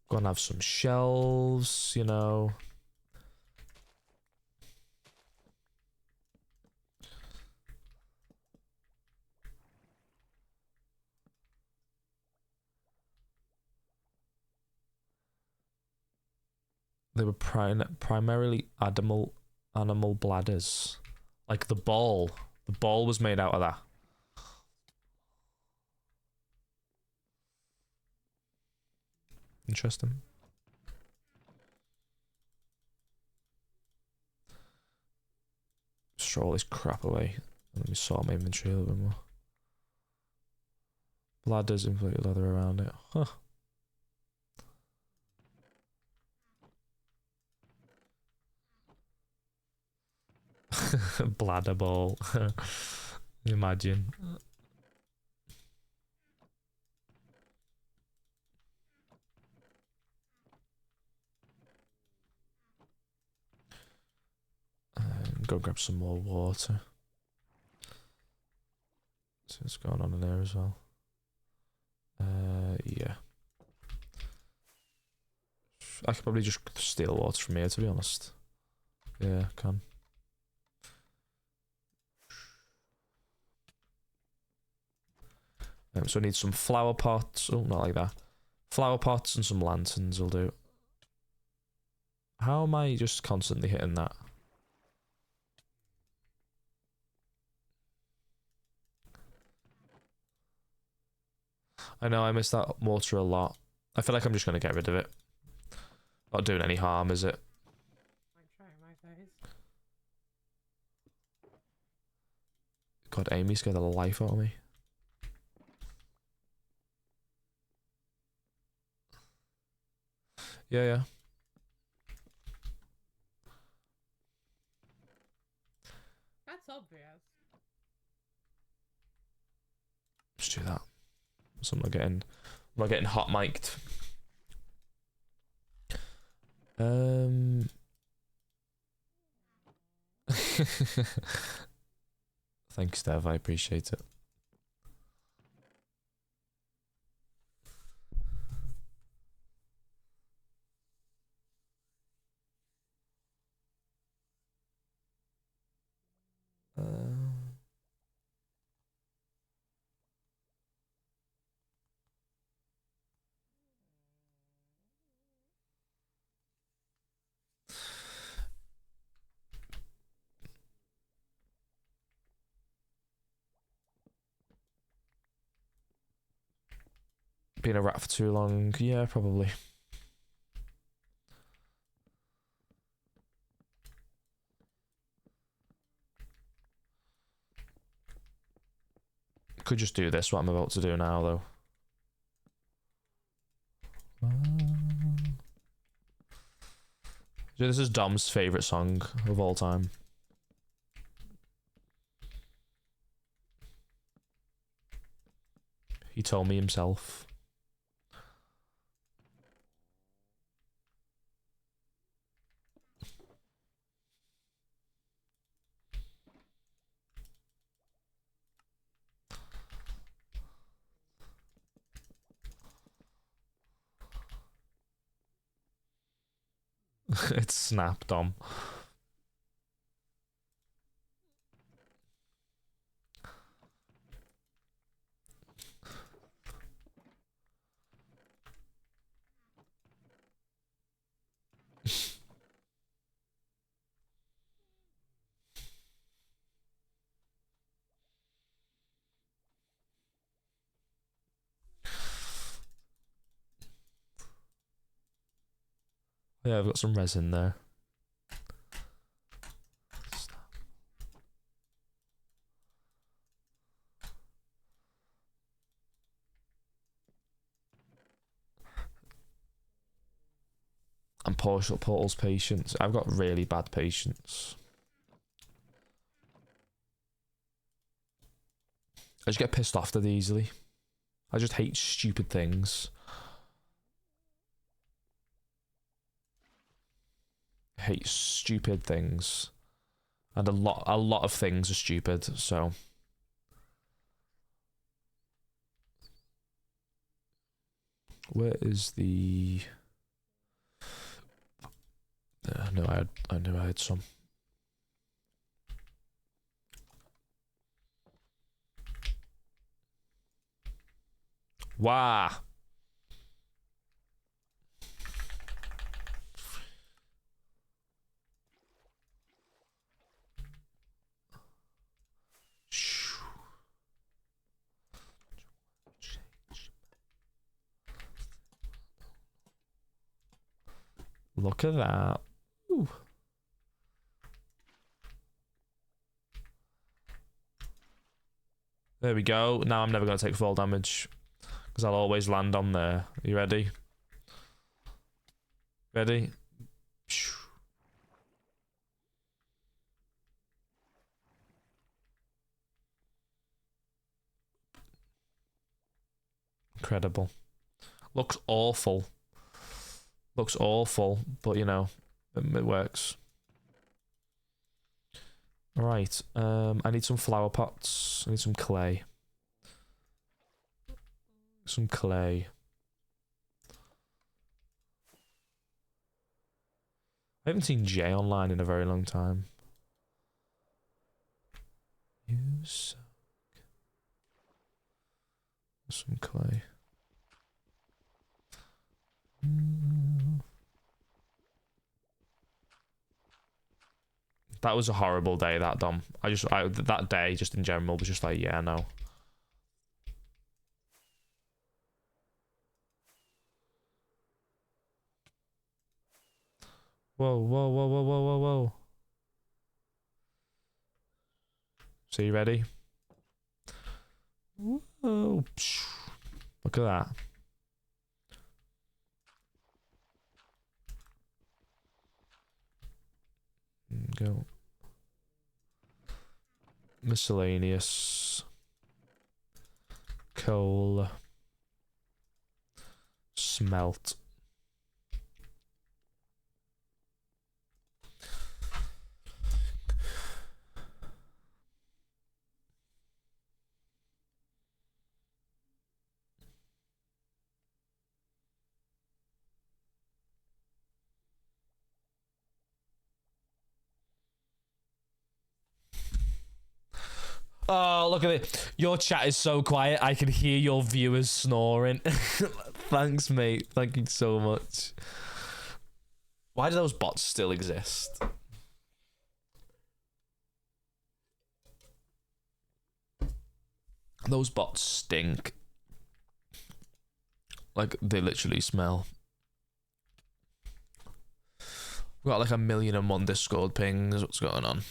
Gonna have some shelves, you know. They were primarily animal bladders. Like the ball. The ball was made out of that. Interesting. Just throw all this crap away. Let me sort my inventory a little bit more. Bladders, inflated leather around it. Huh. Bladder ball. Imagine. Go grab some more water. See what's going on in there as well. Yeah. I could probably just steal water from here, to be honest. Yeah, I can. So I need some flower pots. Oh, not like that. Flower pots and some lanterns will do. How am I just constantly hitting that? I know, I miss that mortar a lot. I feel like I'm just going to get rid of it. Not doing any harm, is it?
I'm trying my best.
God, Amy scared the life out of me. Yeah, yeah.
That's obvious.
Just do that. So I'm not getting hot mic'd. Thanks, Dev. I appreciate it. Been a rat for too long? Yeah, probably. Could just do this, what I'm about to do now, though. So this is Dom's favourite song of all time. He told me himself. It's Snap, Dom. Yeah, I've got some resin there. And Portal's patience. I've got really bad patience. I just get pissed off dead easily. I just hate stupid things. I hate stupid things. And a lot of things are stupid, so. Where is the... I knew I had some. Wow. Look at that. Ooh. There we go. Now I'm never going to take fall damage. Because I'll always land on there. Are you ready? Ready? Incredible. Looks awful. Looks awful, but you know, it works. Alright, I need some flower pots. I need some clay. Some clay. I haven't seen Jay online in a very long time. You suck. Some clay. That was a horrible day, that Dom. That day, just in general, was just like, yeah, no. Whoa, whoa, whoa, whoa, whoa, whoa, whoa. So you ready? Whoa. Look at that. Go. Miscellaneous. Coal. Smelt. Oh, look at it. Your chat is so quiet. I can hear your viewers snoring. Thanks, mate. Thank you so much. Why do those bots still exist? Those bots stink. Like, they literally smell. We've got like 1,000,001 Discord pings. What's going on?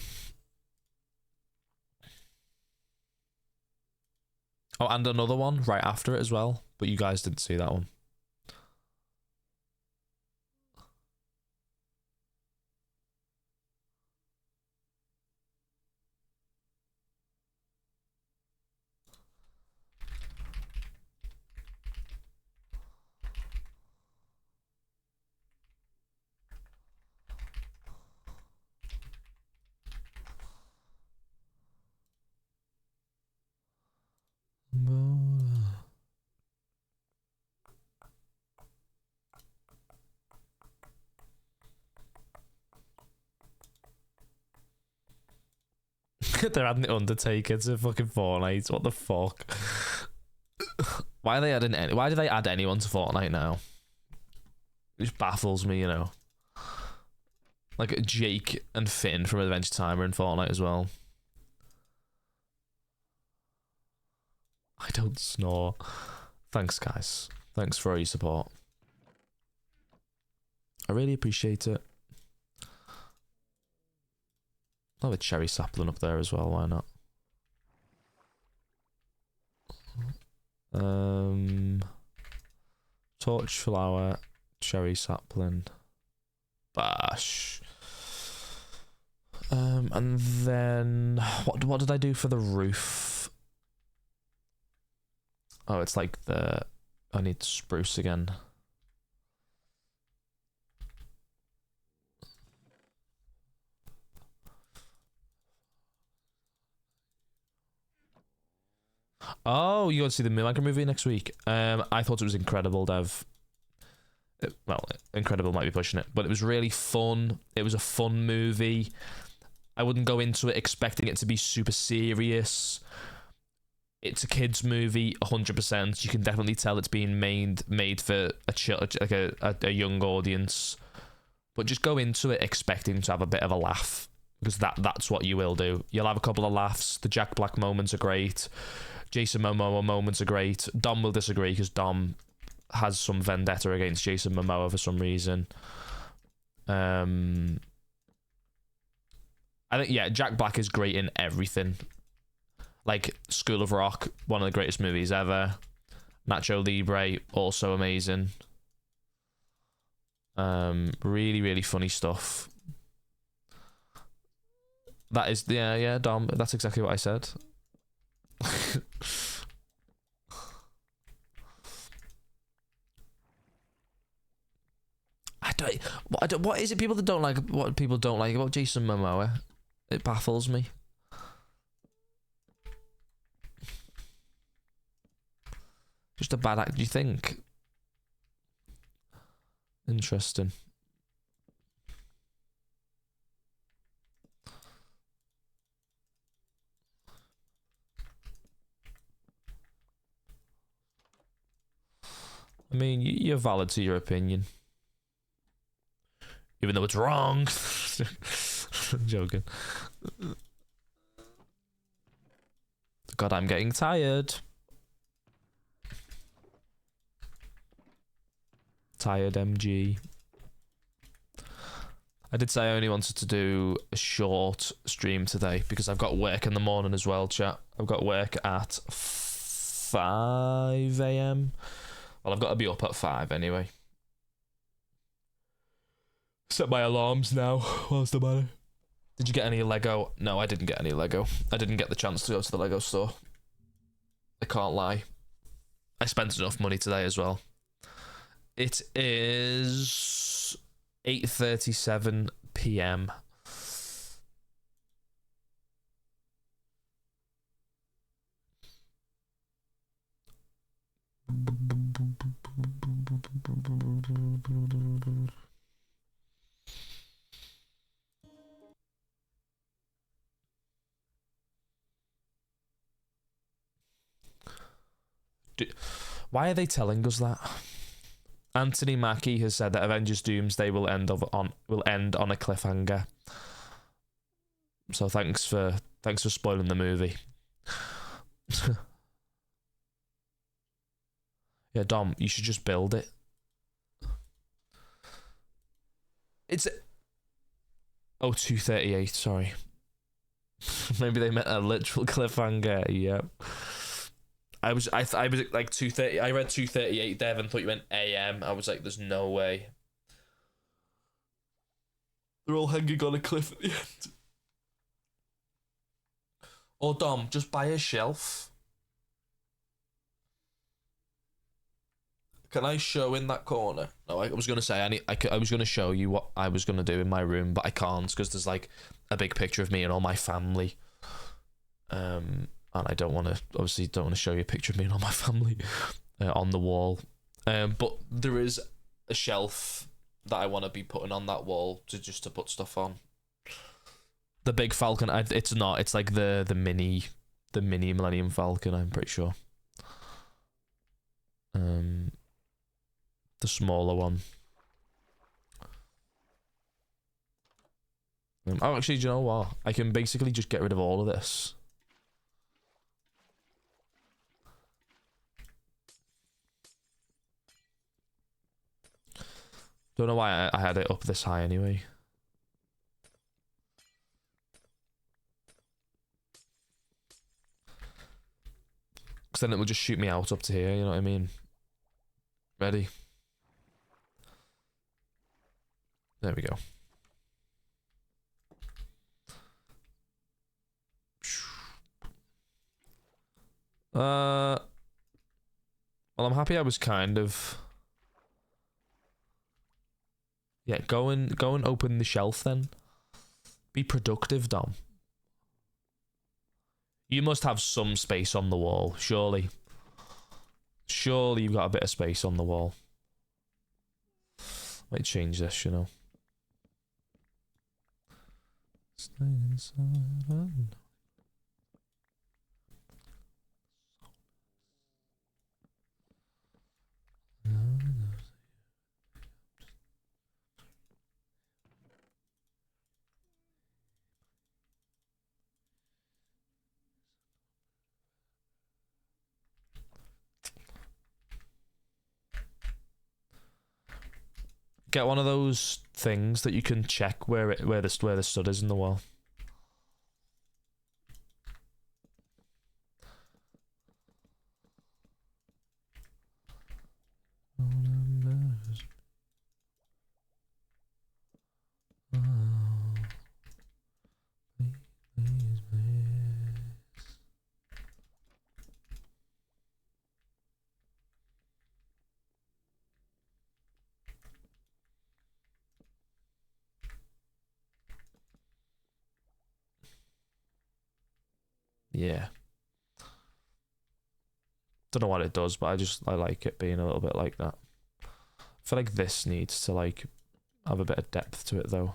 Oh, and another one right after it as well. But you guys didn't see that one. They're adding the Undertaker to fucking Fortnite. What the fuck? Why are they adding why do they add anyone to Fortnite now? It just baffles me, you know. Like Jake and Finn from Adventure Time are in Fortnite as well. I don't snore. Thanks, guys. Thanks for all your support. I really appreciate it. I'll have a cherry sapling up there as well, why not? Torch flower, cherry sapling, bash. And then what did I do for the roof? Oh, it's like I need spruce again. Oh, you got to see the Moonlighter movie next week. I thought it was incredible, Dev. Well, incredible might be pushing it, but it was really fun. It was a fun movie. I wouldn't go into it expecting it to be super serious. It's a kids' movie, 100%. You can definitely tell it's being made for a young audience. But just go into it expecting to have a bit of a laugh, because that's what you will do. You'll have a couple of laughs. The Jack Black moments are great. Jason Momoa moments are great. Dom will disagree because Dom has some vendetta against Jason Momoa for some reason. I think, yeah, Jack Black is great in everything. Like School of Rock, one of the greatest movies ever. Nacho Libre, also amazing. Really, really funny stuff. That is, yeah, Dom, that's exactly what I said. What is it people that don't like? What people don't like about Jason Momoa? It baffles me. Just a bad act, do you think? Interesting. I mean, you're valid to your opinion. Even though it's wrong. I'm joking. God, I'm getting tired. Tired MG. I did say I only wanted to do a short stream today because I've got work in the morning as well, chat. I've got work at 5 AM. Well, I've got to be up at 5 anyway. Set my alarms now. What's the matter? Did you get any Lego? No, I didn't get any Lego. I didn't get the chance to go to the Lego store. I can't lie. I spent enough money today as well. It is 8:37 PM. Why are they telling us that? Anthony Mackie has said that Avengers Doomsday will end on a cliffhanger. So thanks for spoiling the movie. Yeah, Dom, you should just build it. It's 2:38. Sorry. Maybe they meant a literal cliffhanger. Yeah. I was like 2:30. I read 2:38. Devin thought you meant AM. I was like, there's no way. They're all hanging on a cliff at the end. Or Dom, just buy a shelf. Can I show in that corner? No, I was gonna say I was gonna show you what I was gonna do in my room, but I can't because there's like a big picture of me and all my family. And I don't want to show you a picture of me and all my family on the wall. But there is a shelf that I want to be putting on that wall to put stuff on. The big Falcon, it's not. It's like the mini Millennium Falcon. I'm pretty sure. The smaller one. Actually, do you know what? I can basically just get rid of all of this. Don't know why I had it up this high anyway. Because then it will just shoot me out up to here, you know what I mean? Ready? There we go. Well, I'm happy I was kind of... Yeah, go and open the shelf then. Be productive, Dom. You must have some space on the wall, surely. Surely you've got a bit of space on the wall. Might change this, you know. Stay inside. Get one of those things that you can check where the stud is in the wall. Yeah. Don't know what it does, but I like it being a little bit like that. I feel like this needs to like have a bit of depth to it though.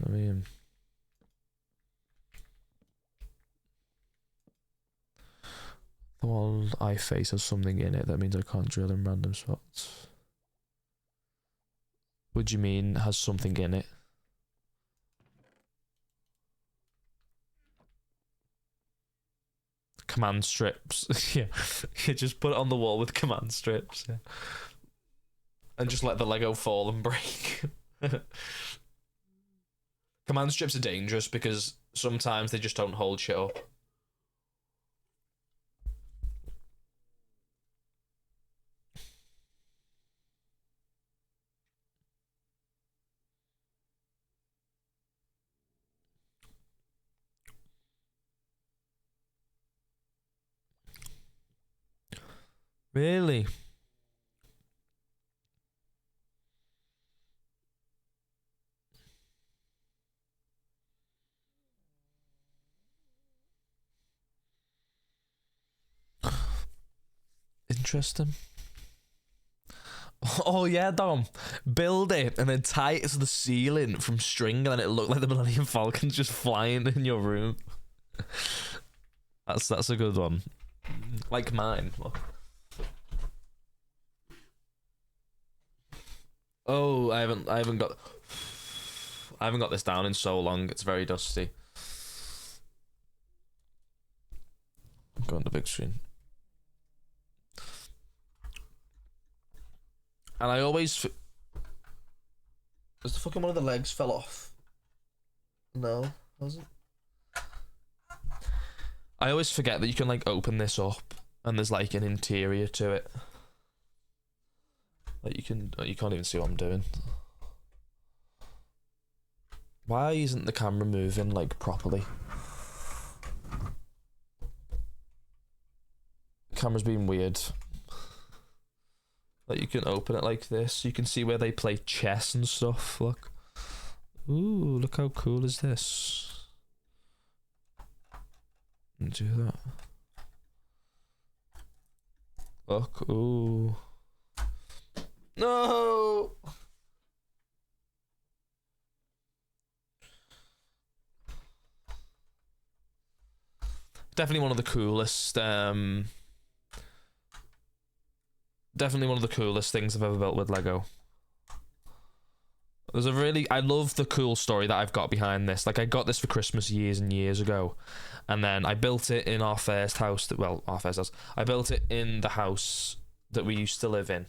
I mean, the wall I face has something in it. That means I can't drill in random spots. What do you mean has something in it? Command strips. Yeah. You just put it on the wall with command strips. Yeah. And just let the Lego fall and break. Command strips are dangerous because sometimes they just don't hold shit up. Really? Interesting. Oh yeah, Dom. Build it and then tie it to the ceiling from string, and then it looked like the Millennium Falcon's just flying in your room. That's a good one. Like mine. Look. Oh, I haven't got this down in so long. It's very dusty. Go on the big screen. And I always... Has the fucking one of the legs fell off? No, hasn't. I always forget that you can like open this up and there's like an interior to it. Like you can't even see what I'm doing. Why isn't the camera moving like properly? The camera's being weird. Like you can open it like this. You can see where they play chess and stuff. Look. Ooh, look how cool is this? Do that. Look. Ooh. No. Definitely one of the coolest. Definitely one of the coolest things I've ever built with Lego. I love the cool story that I've got behind this. Like I got this for Christmas years and years ago, and then I built it in our first house. I built it in the house that we used to live in,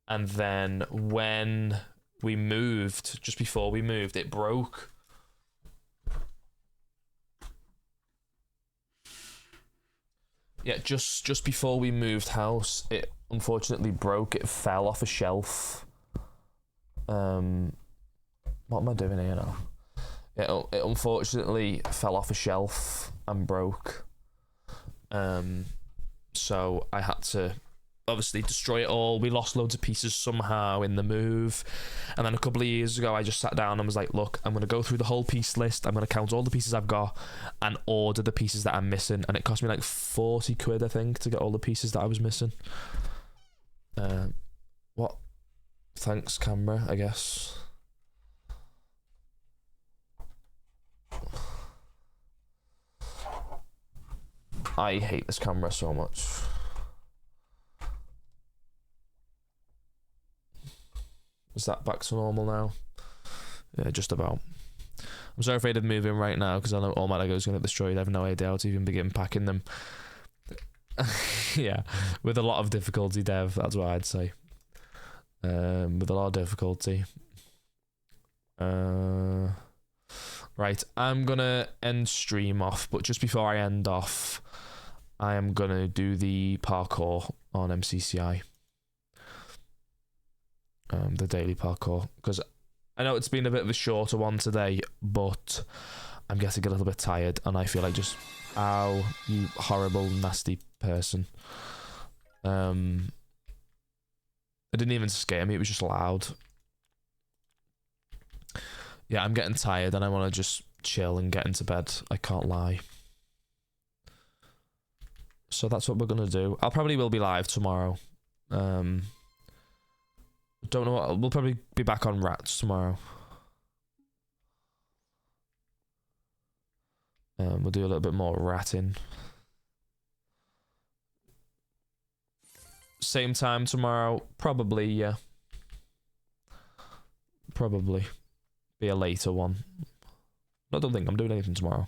and then when we moved, just before we moved, it broke. Yeah, just before we moved house, it unfortunately broke. It fell off a shelf. What am I doing here now? It unfortunately fell off a shelf and broke. So I had to obviously destroy it all. We lost loads of pieces somehow in the move. And then a couple of years ago, I just sat down and was like, look, I'm going to go through the whole piece list. I'm going to count all the pieces I've got and order the pieces that I'm missing. And it cost me like 40 quid, I think, to get all the pieces that I was missing. What? Thanks, camera, I guess. I hate this camera so much. Is that back to normal now? Yeah, just about. I'm so afraid of moving right now because I know all my Legos going to get destroyed. I have no idea how to even begin packing them. Yeah, with a lot of difficulty, Dev, that's what I'd say. With a lot of difficulty. Right, I'm gonna end stream off, but just before I end off, I am gonna do the parkour on MCCI. The daily parkour, because I know it's been a bit of a shorter one today, but I'm getting a little bit tired, and I feel like just, ow, you horrible, nasty person. It didn't even scare me, it was just loud. Yeah, I'm getting tired and I want to just chill and get into bed. I can't lie. So that's what we're going to do. I'll probably will be live tomorrow. Don't know what, we'll probably be back on Rats tomorrow. We'll do a little bit more ratting. Same time tomorrow? Probably, yeah. Probably. Be a later one. I don't think I'm doing anything tomorrow.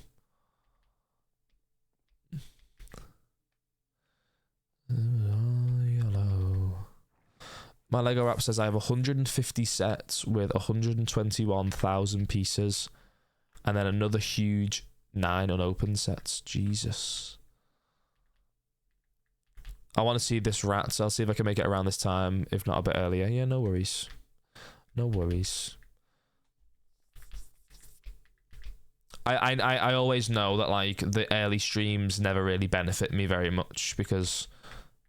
Yellow. My Lego app says I have 150 sets with 121,000 pieces, and then another huge 9 unopened sets. Jesus. I want to see this Rats. I'll see if I can make it around this time, if not a bit earlier. Yeah, no worries. No worries. I always know that like the early streams never really benefit me very much because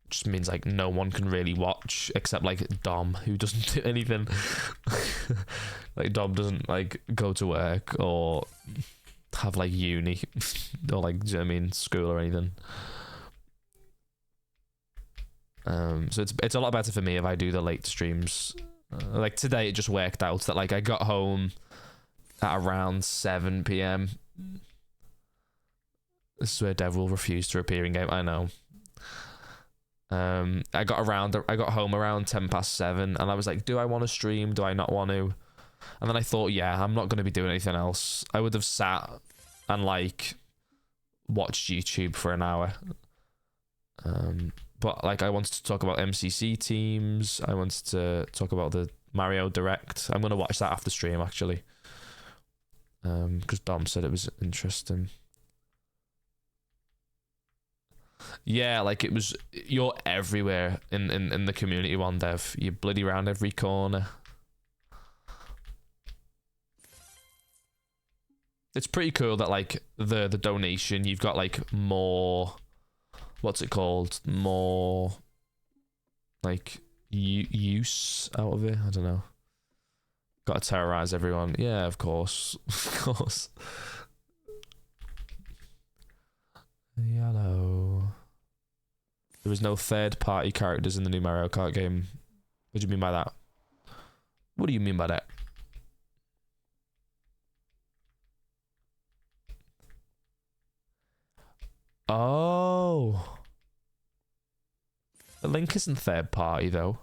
it just means like no one can really watch except like Dom, who doesn't do anything. Like Dom doesn't like go to work or have like uni or like, do you know what I mean, school or anything. So it's a lot better for me if I do the late streams. Like today, it just worked out that like I got home at around 7 p.m. This is where Dev will refuse to appear in game. I know. I got home around 7:10, and I was like, do I want to stream? Do I not want to? And then I thought, yeah, I'm not going to be doing anything else. I would have sat and like watched YouTube for an hour. But like I wanted to talk about MCC teams. I wanted to talk about the Mario Direct. I'm going to watch that after stream actually. Because Dom said it was interesting. Yeah, like it was, you're everywhere in the community one, Dev. You're bloody around every corner. It's pretty cool that like the donation, you've got like more, what's it called? More like use out of it. I don't know. Got to terrorize everyone. Yeah, of course. Of course. Yellow. There is no third-party characters in the new Mario Kart game. What do you mean by that? What do you mean by that? Oh. The Link isn't third-party, though.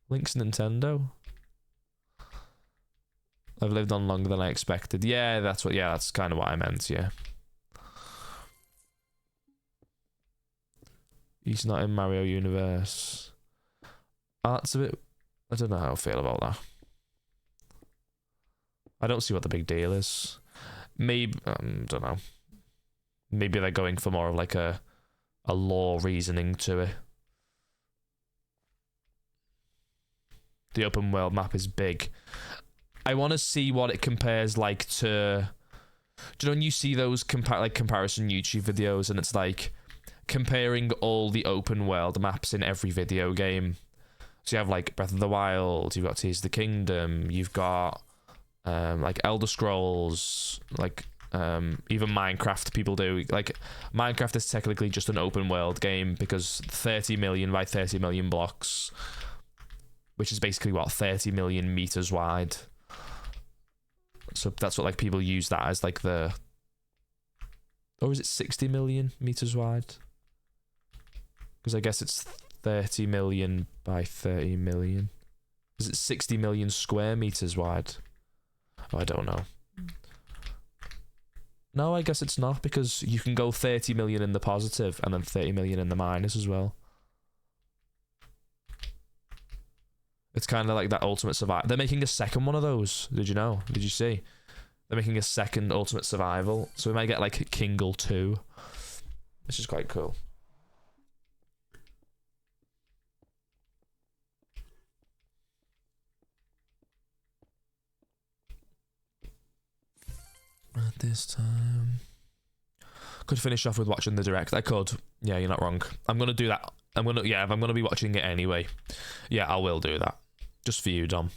Link's Nintendo. I've lived on longer than I expected. Yeah, that's kind of what I meant, yeah. He's not in Mario Universe. That's a bit... I don't know how I feel about that. I don't see what the big deal is. Maybe... don't know. Maybe they're going for more of like a lore reasoning to it. The open world map is big. I want to see what it compares like to... Do you know when you see those comparison YouTube videos and it's like comparing all the open world maps in every video game? So you have like Breath of the Wild, you've got Tears of the Kingdom, you've got like Elder Scrolls, like even Minecraft people do. Like Minecraft is technically just an open world game because 30 million by 30 million blocks, which is basically what, 30 million meters wide. So that's what like people use that as like the... Or is it 60 million meters wide? Because I guess it's 30 million by 30 million. Is it 60 million square meters wide? Oh, I don't know. No, I guess it's not, because you can go 30 million in the positive and then 30 million in the minus as well. It's kind of like that Ultimate Survival. They're making a second one of those. Did you know? Did you see? They're making a second Ultimate Survival. So we might get like Kingle 2. Which is quite cool. At this time... Could finish off with watching the direct. I could. Yeah, you're not wrong. I'm going to do that. If I'm going to be watching it anyway. Yeah, I will do that. Just for you, Dom.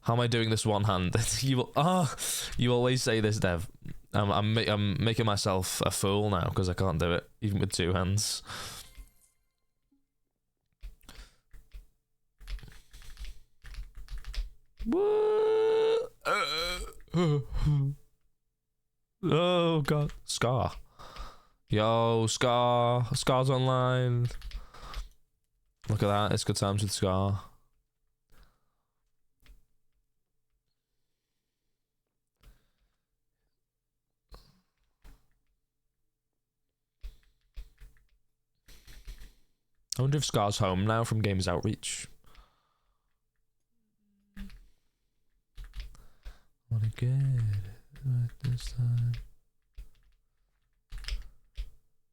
How am I doing this one-handed? You always say this, Dev. I'm making myself a fool now because I can't do it, even with two hands. Oh, God. Scar. Yo, Scar. Scar's online. Look at that. It's good times with Scar. I wonder if Scar's home now from Games Outreach. Wanna get it this time?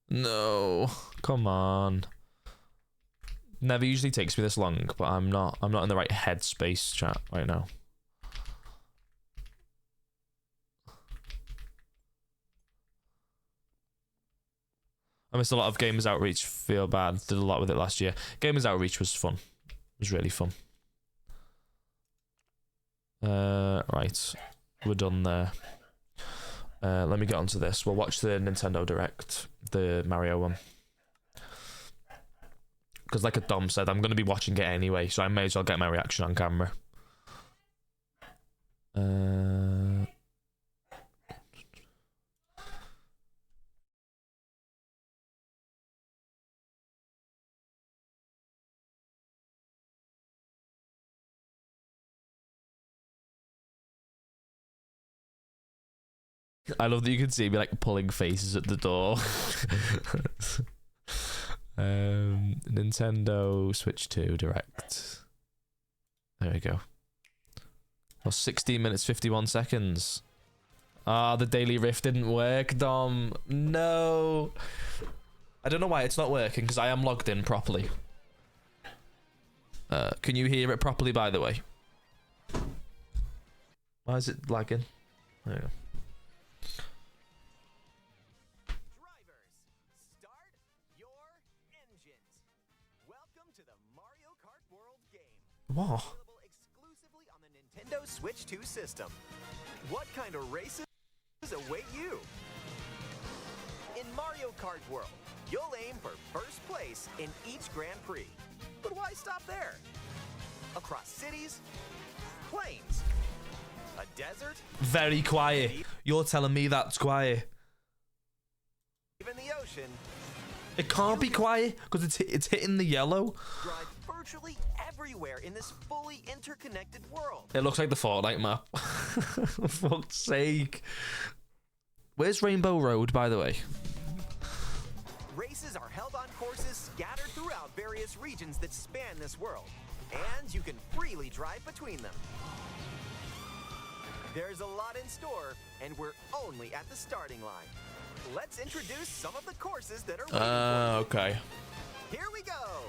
No, come on. Never usually takes me this long, but I'm not in the right headspace, chat, right now. I missed a lot of Gamers Outreach. Feel bad. Did a lot with it last year. Gamers Outreach was fun. It was really fun. Right. We're done there. Let me get onto this. We'll watch the Nintendo Direct. The Mario one. Because like Dom said, I'm going to be watching it anyway, so I may as well get my reaction on camera. I love that you can see me like pulling faces at the door. Nintendo Switch 2 Direct. There we go. Well, 16 minutes 51 seconds. Ah, the daily rift didn't work, Dom. No. I don't know why it's not working because I am logged in properly. Can you hear it properly, by the way? Why is it lagging? There we go.
Drivers, start your engines. Welcome to the Mario Kart World game.
What?
Available exclusively on the Nintendo Switch 2 system. What kind of races await you? In Mario Kart World, you'll aim for first place in each Grand Prix. But why stop there? Across cities, plains, a desert,
Very quiet. You're telling me that's quiet.
even the ocean.
It can't be quiet because it's hitting the yellow.
Drive virtually everywhere in this fully interconnected world.
It looks like the Fortnite map. For fuck's sake. Where's Rainbow Road, by the way?
Races are held on courses scattered throughout various regions that span this world, and you can freely drive between them. There's a lot in store, and we're only at the starting line. Let's introduce some of the courses that are waiting for
Okay.
you. Here we go!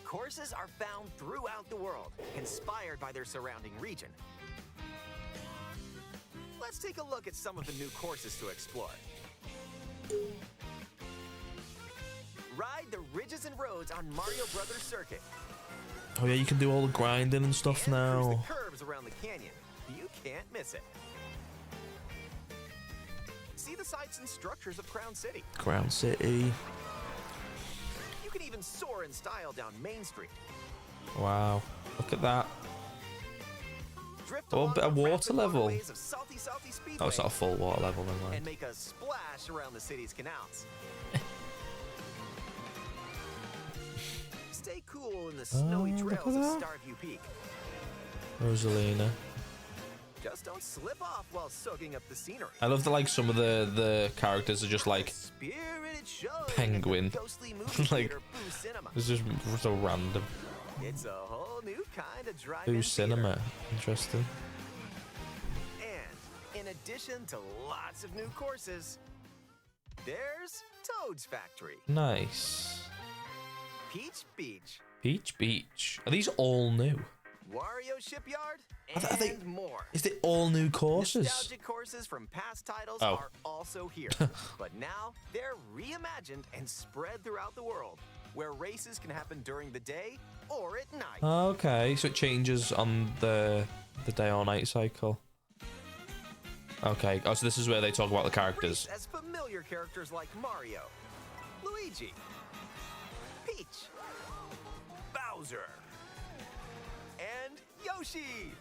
Courses are found throughout the world, inspired by their surrounding region. Let's take a look at some of the new courses to explore. Ride the ridges and roads on Mario Brothers Circuit.
Oh yeah, you can do all the grinding and stuff
And cruise
now.
the curves around the canyon. You can't miss it. See the sights and structures of Crown City.
Crown City.
You can even soar in style down Main Street.
Wow. Look at that.
Drift
Oh, a
along
bit of
the
water
rapid
level.
waterways of Salty Speedway.
Oh, it's not a full water level, never
And
mind.
make a splash around the city's canals. Stay cool in the snowy
look
trails
at
of
that.
Starview Peak.
Rosalina.
Just don't slip off while soaking up the scenery.
I love that like some of the characters are just like
Spirited showing
Penguin.
at the Ghostly Movie
Like,
Theater Boo Cinema.
it's just so random.
It's a whole new kind of drive-in
Ooh,
theater.
cinema. Interesting.
And in addition to lots of new courses, there's Toad's Factory,
Nice.
Peach Beach,
Peach Beach. Are these all new?
Wario Shipyard,
Are they-
and more.
Is it all new courses?
Nostalgic courses from past titles
Oh.
are also here, but now they're reimagined and spread throughout the world, where races can happen during the day or at night.
Okay, so it changes on the day or night cycle. Okay, oh, so this is where they talk about the characters.
Race as familiar characters like Mario, Luigi, Peach, Bowser, and Yoshi.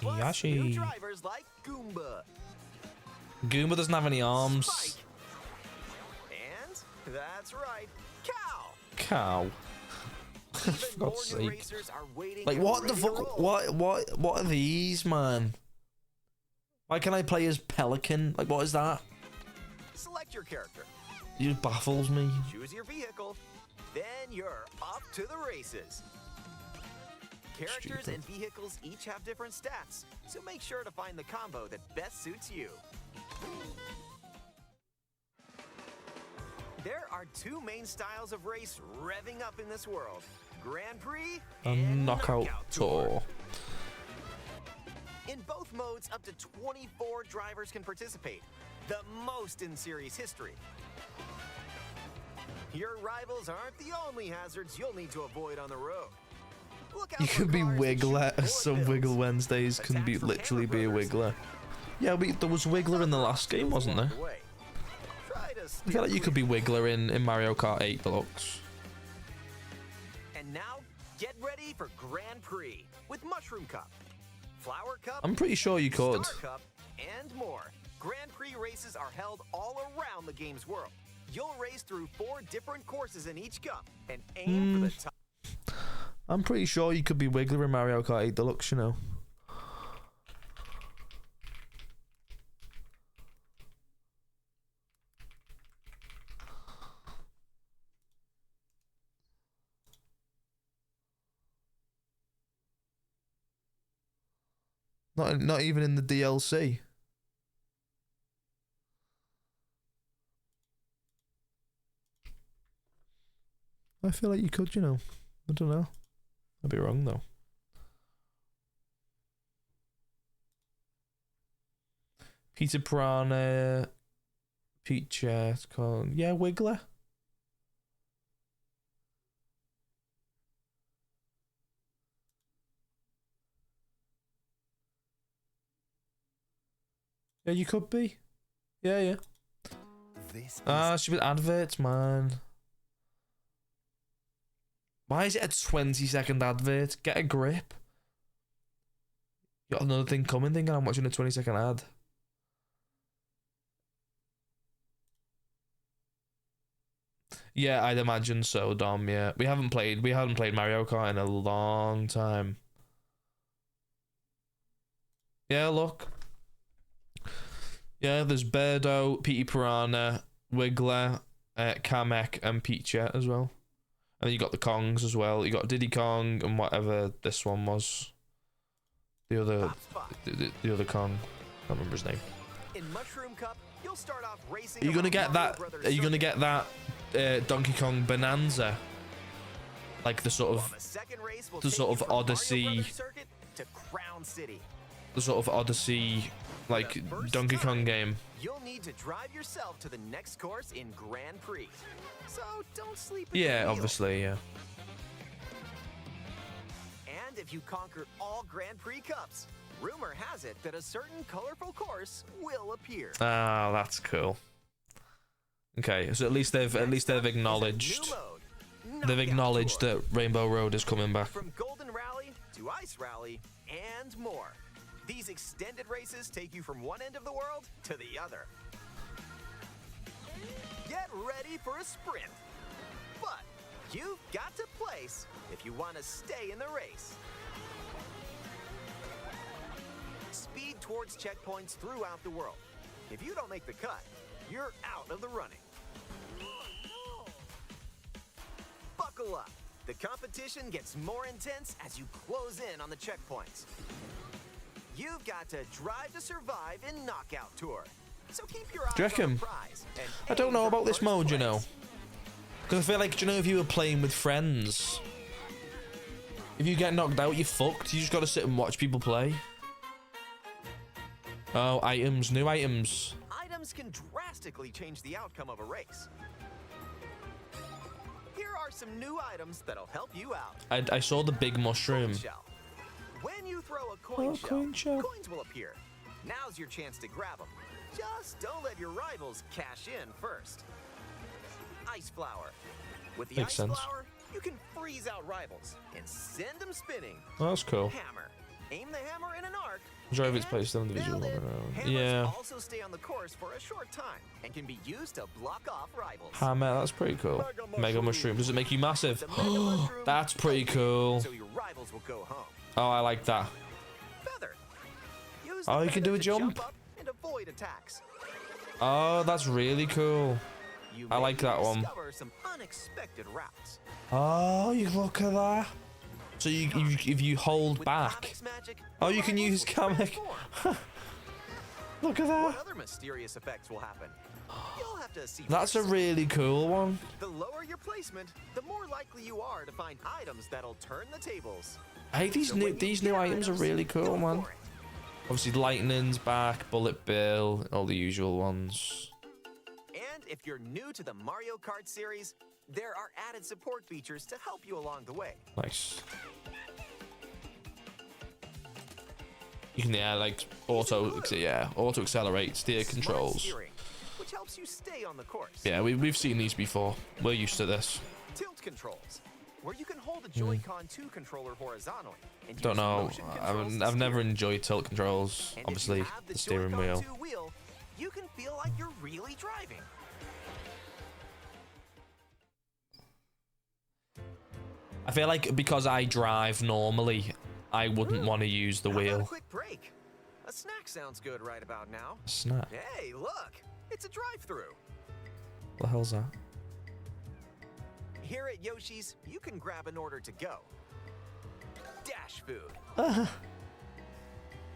Plus,
Yoshi.
new drivers like Goomba,
Goomba doesn't have any arms.
Spike, and that's right, Cow.
Cow.
Even
For
more
God's
new
sake.
racers are waiting.
Like
and
what the
ready to
fuck?
roll.
What are these, man? Why can I play as Pelican? Like what is that?
Select your character,
It baffles me.
choose your vehicle, then you're off to the races. Characters
Stupid.
and vehicles each have different stats, so make sure to find the combo that best suits you. There are two main styles of race revving up in this world: Grand Prix
A
and
knockout tour.
In both modes, up to 24 drivers can participate, the most in series history. Your rivals aren't the only hazards you'll need to avoid on the road. Look out
You
for
could be
cars that shoot
Wiggler.
bullet
Some
bills.
Wiggle Wednesdays can be
Attacks from
literally
Hammer
be a
Brothers.
Wiggler. Yeah, there was Wiggler in the last game, wasn't there? I feel like you could be Wiggler in Mario Kart 8 Deluxe.
And now, get ready for Grand Prix with Mushroom Cup, Flower Cup.
I'm pretty sure you could.
Star Cup, and more. Grand Prix races are held all around the game's world. You'll race through 4 different courses in each cup and aim for the top.
I'm pretty sure you could be Wiggler in Mario Kart 8 Deluxe, you know. Not even in the DLC. I feel like you could, you know. I don't know. I'd be wrong though. Peter Piranha, Peach, it's called, yeah, Wiggler. Yeah, you could be. Yeah, yeah. Stupid adverts, man. Why is it a 20-second advert? Get a grip. You got another thing coming, thinking I'm watching a 20-second ad. Yeah, I'd imagine so, Dom. Yeah, we haven't played Mario Kart in a long time. Yeah, look. Yeah, there's Birdo, Petey Piranha, Wiggler, Kamek, and Peacha as well. And then you got the Kongs as well. You got Diddy Kong and whatever this one was. The other Kong. I can't remember his name.
In Mushroom Cup, you'll start off racing.
Are you gonna get that? Are you gonna get that Donkey Kong Bonanza? Like the sort of Odyssey.
To Crown City.
The sort of Odyssey, like Donkey Kong game.
You'll need to drive yourself to the next course in Grand Prix. So don't sleep.
Yeah, obviously, yeah.
And if you conquer all Grand Prix cups, rumor has it that a certain colorful course will appear.
Ah, that's cool. Okay, so at least they've acknowledged that Rainbow Road is coming back.
From Golden Rally to Ice Rally and more. These extended races take you from one end of the world to the other. Get ready for a sprint. But you've got to place if you want to stay in the race. Speed towards checkpoints throughout the world. If you don't make the cut, you're out of the running. Buckle up. The competition gets more intense as you close in on the checkpoints. You've got to drive to survive in Knockout Tour. So keep your eyes on the prize.
I don't know about this mode, you know. Because I feel like, do you know, if you were playing with friends, if you get knocked out, you're fucked. You just got to sit and watch people play. Oh, items, new items.
Items can drastically change the outcome of a race. Here are some new items that'll help you out.
I saw the big mushroom.
Coin shell. When you throw a coin shell, coins will appear. Now's your chance to grab them. Just don't let your rivals cash in first. Ice flower. With the ice flower, you can freeze out rivals and send them spinning.
Oh, that's cool.
Hammer. Aim the hammer in an arc.
Drive its place down the visual.
Yeah. Also stay on the course for a short time and can be used to block off rivals.
Hammer, that's pretty cool. Mega mushroom. Does it make you massive? That's pretty cool.
So your rivals will go home.
Oh, I like that.
Feather. Use
Oh, you can do a jump.
up and avoid attacks.
Oh, that's really cool. I like that one.
Discover some unexpected routes.
Oh, you look at that. So if you hold back. Oh, you can use Kamek. Look at
What
that.
other mysterious effects will happen? You'll have to see.
That's a really cool one.
The lower your placement, the more likely you are to find items that'll turn the tables.
Hey, these new items are really cool, man. Obviously, Lightning's back, Bullet Bill, all the usual ones.
And if you're new to the Mario Kart series, there are added support features to help you along the way.
Nice. You can like auto accelerate, steer
Smart
controls.
steering, which helps you stay on the course.
Yeah, we've seen these before. We're used to this.
Tilt controls, where you can hold a Joy-Con 2 controller horizontally and
Don't
use
know.
motion controls to
I've never
steer.
enjoyed tilt controls.
And
Obviously,
if you have
the steering
Joy-Con
wheel.
2 wheel, you can feel like you're really driving.
I feel like because I drive normally, I wouldn't want to use the
How about a
wheel.
quick break? A snack sounds good right about now.
Snap.
Hey, look! It's a drive-through.
What the hell's that?
Here at Yoshi's, you can grab an order to go. Dash food.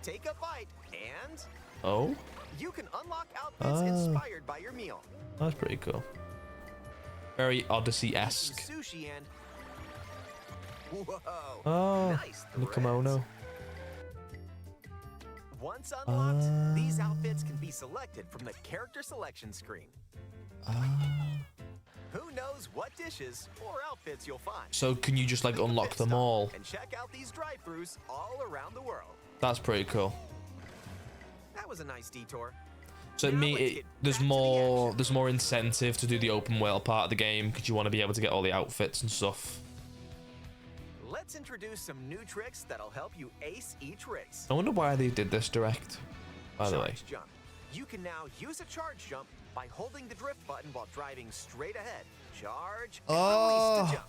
Take a bite, and
Oh,
you can unlock outfits inspired by your meal.
that's pretty cool. Very
Some
Odyssey-esque.
sushi and whoa!
Oh,
nice
the kimono.
Once unlocked, these outfits can be selected from the character selection screen. Who knows what dishes or outfits you'll find?
So can you just like unlock them all?
And check out these drive-thrus all around the world.
That's pretty cool.
That was a nice detour.
So
Now let's get
there's
back to the
more
action.
incentive to do the open world part of the game because you want to be able to get all the outfits and stuff.
Let's introduce some new tricks that'll help you ace each race.
I wonder why they did this direct. By the way,
Charge jump. You can now use a charge jump by holding the drift button while driving straight ahead. Charge and release to jump.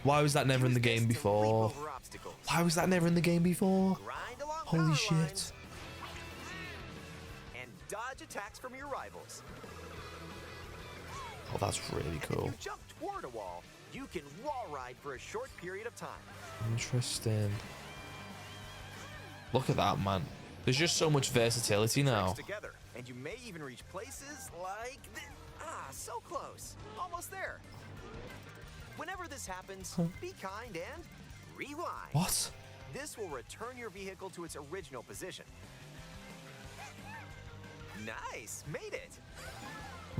why was that never in the
Use this
game
to leap
before?
over obstacles.
Why was that never in the game before?
Grind along
Holy
power
shit.
lines and dodge attacks from your rivals.
Oh, that's really
And
cool.
if you jump toward a wall, you can wall ride for a short period of time.
Interesting. Look at that, man. There's just so much versatility now.
Tricks together, and you may even reach places like so close, almost there. Whenever this happens, be kind and rewind.
What?
This will return your vehicle to its original position. Nice, made it.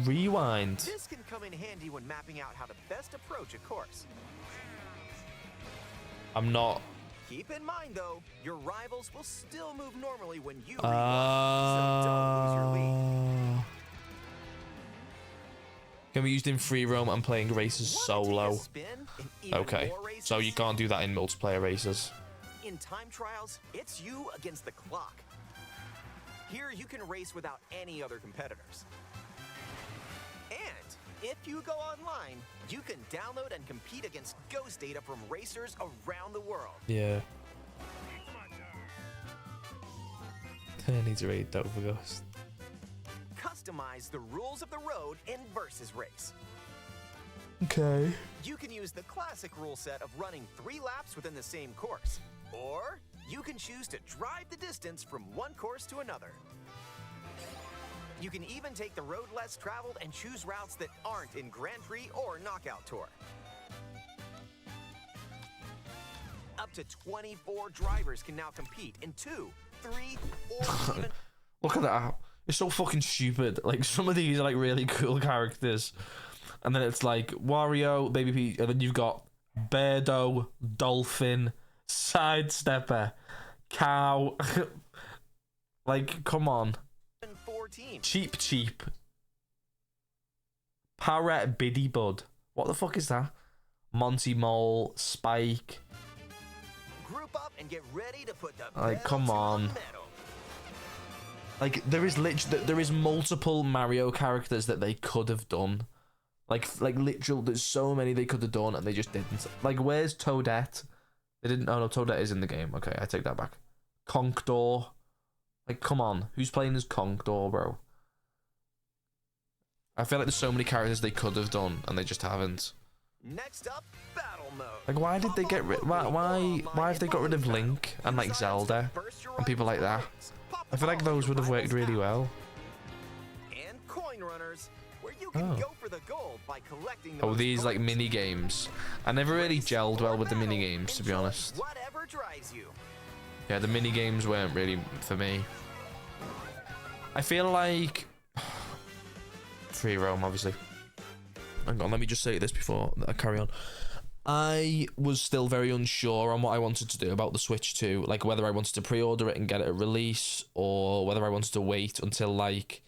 Rewind.
This can come in handy when mapping out how to best approach a course.
I'm not.
Keep in mind, though, your rivals will still move normally when you rewind, so don't lose your lead.
Can be used in free roam and playing races
Wanna take a
solo.
spin in even
Okay,
more races?
so you can't do that in multiplayer races.
In time trials, it's you against the clock. Here, you can race without any other competitors. And if you go online, you can download and compete against ghost data from racers around the world.
Yeah. I need to read that for Ghost.
Customize the rules of the road in Versus Race.
Okay.
You can use the classic rule set of running 3 laps within the same course. Or you can choose to drive the distance from one course to another. You can even take the road less traveled and choose routes that aren't in Grand Prix or Knockout Tour. Up to 24 drivers can now compete in 2, 3, or even
Look at that. It's so fucking stupid. Like, some of these are like really cool characters. And then it's like Wario, Baby P, and then you've got Birdo, Dolphin, Sidestepper, Cow. Like, come on.
4 teams.
Cheap. Parrot Biddy Bud. What the fuck is that? Monty Mole, Spike.
Group up and get ready to put the
Like,
pedal
come
to the
on.
metal.
Like, there is multiple Mario characters that they could have done. Like literal, there's so many they could have done and they just didn't. Like, where's Toadette? They didn't. Oh no, Toadette is in the game. Okay, I take that back. Conkdor. Like, come on, who's playing as Conkdor, bro? I feel like there's so many characters they could have done and they just haven't.
Next up, battle mode.
Like, why did they get rid? Why have they got rid of Link and like Zelda and people like that? I feel like those would have worked really well.
And coin runners, where you can go for the gold by collecting the
Oh,
most
these like
coins.
mini games. I never really gelled well with the mini
Battle.
games, to be
Enjoy
honest.
Whatever drives you.
Yeah, the mini games weren't really for me. I feel like free roam, obviously. Hang on, let me just say this before I carry on. I was still very unsure on what I wanted to do about the Switch 2, like whether I wanted to pre-order it and get it at release, or whether I wanted to wait until like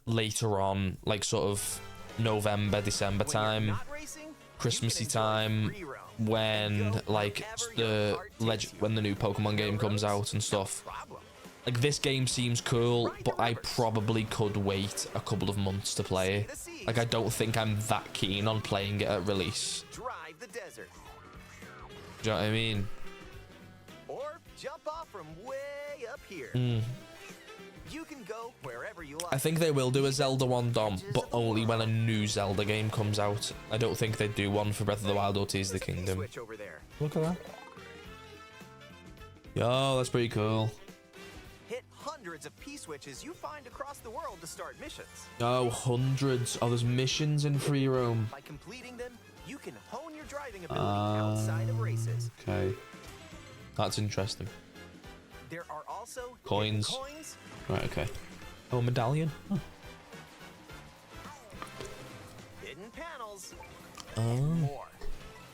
later on, like sort of November, December time, Christmassy time, when like when the new Pokemon game comes out and stuff. Like, this game seems cool, but I probably could wait a couple of months to play it. Like, I don't think I'm that keen on playing it at release.
Drive the desert.
Do you know what I mean?
Or jump off from way up here. You can go wherever you like.
I think they will do a Zelda one, Dom, but only when a new Zelda game comes out. I don't think they'd do one for Breath of the Wild or Tears of the Kingdom.
Switch over there.
Look at that. Yo, that's pretty cool.
Hit hundreds of P-switches you find across the world to start missions.
Oh, hundreds. Oh, there's missions in free roam.
By completing them, you can hone your driving ability outside of races.
Okay. That's interesting.
There are also
Coins.
hidden coins.
Right, okay. Oh, a medallion. Huh.
Hidden panels,
Oh.
and more.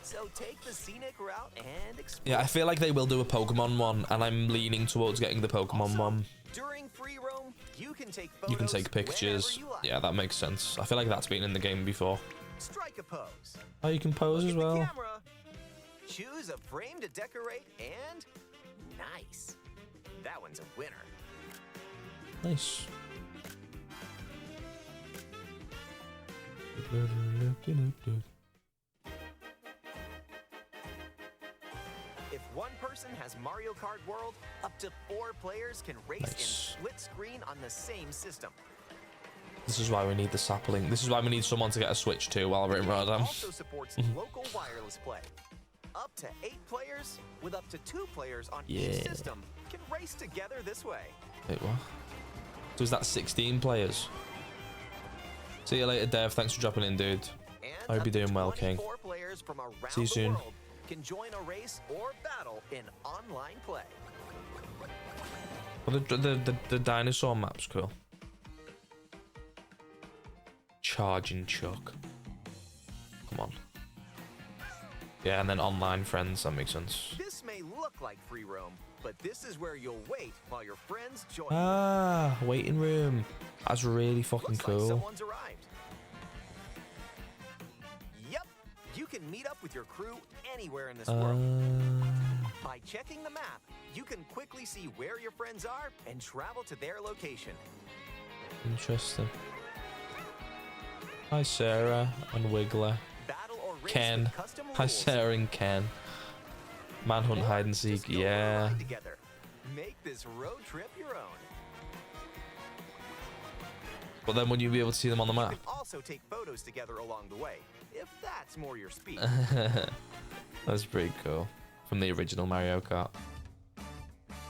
So take the scenic route and explore.
Yeah, I feel like they will do a Pokemon one, and I'm leaning towards getting the Pokemon
Also,
one.
During free roam, you can take photos
You can take pictures.
whenever you like.
Yeah, that makes sense. I feel like that's been in the game before.
Strike a pose.
Oh, you can pose
Look
as
at the
well.
camera. Choose a frame to decorate, and nice. That one's a winner.
Nice.
If one person has Mario Kart World, up to 4 players can race
Nice.
in split screen on the same system.
This is why we need the sapling. This is why we need someone to get a Switch too while we're in
It
Rotterdam.
also supports local wireless play. Up to 8 players, with up to 2 players on
Yeah.
each system, can race together this way.
Wait, what? So is that 16 players? See you later, Dev. Thanks for dropping in, dude.
And
I hope
up
you're
to
doing well, King.
24 players from around
See you
the
soon.
world can join a race or battle in online play.
Well, the dinosaur map's cool. Charging Chuck. Come on. Yeah, and then online friends. That makes sense.
This may look like free roam, but this is where you'll wait while your friends join.
Ah, waiting room. That's really fucking
Looks like
cool.
someone's arrived. Yep, you can meet up with your crew anywhere in this world. By checking the map, you can quickly see where your friends are and travel to their location.
Interesting. Hi, Sarah and Wiggler.
Battle or race
Ken.
with custom
Hi,
rules.
Sarah and Ken. Manhunt,
Or
hide and
just
seek.
go for a
Yeah.
ride together. Make this road trip your own.
But then would you be able to see them on the
You
map?
can also take photos together along the way, if that's more your speed.
That's pretty cool. From the original Mario Kart.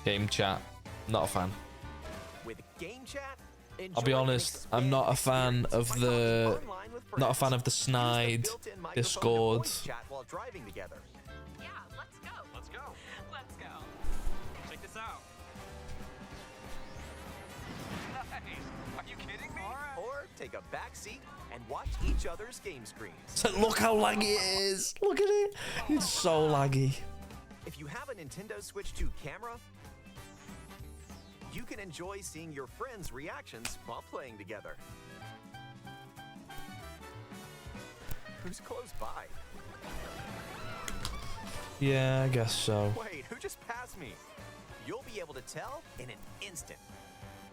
Game chat. Not a fan.
With game chat,
I'll be
enjoy an
honest, I'm not a fan
expanded
of
experience by
the-
talking online with
Not a
friends.
fan of the
Use the
snide
built-in microphone to
Discord.
voice chat while driving together.
Yeah, let's go.
Let's go.
Let's go.
Check this out. Nice. Are you kidding me?
Or take a back seat and watch each other's game screens.
So look how laggy it is. Look at it. It's so laggy.
If you have a Nintendo Switch 2 camera, you can enjoy seeing your friends' reactions while playing together. Who's close by?
Yeah, I guess so.
Wait, who just passed me? You'll be able to tell in an instant.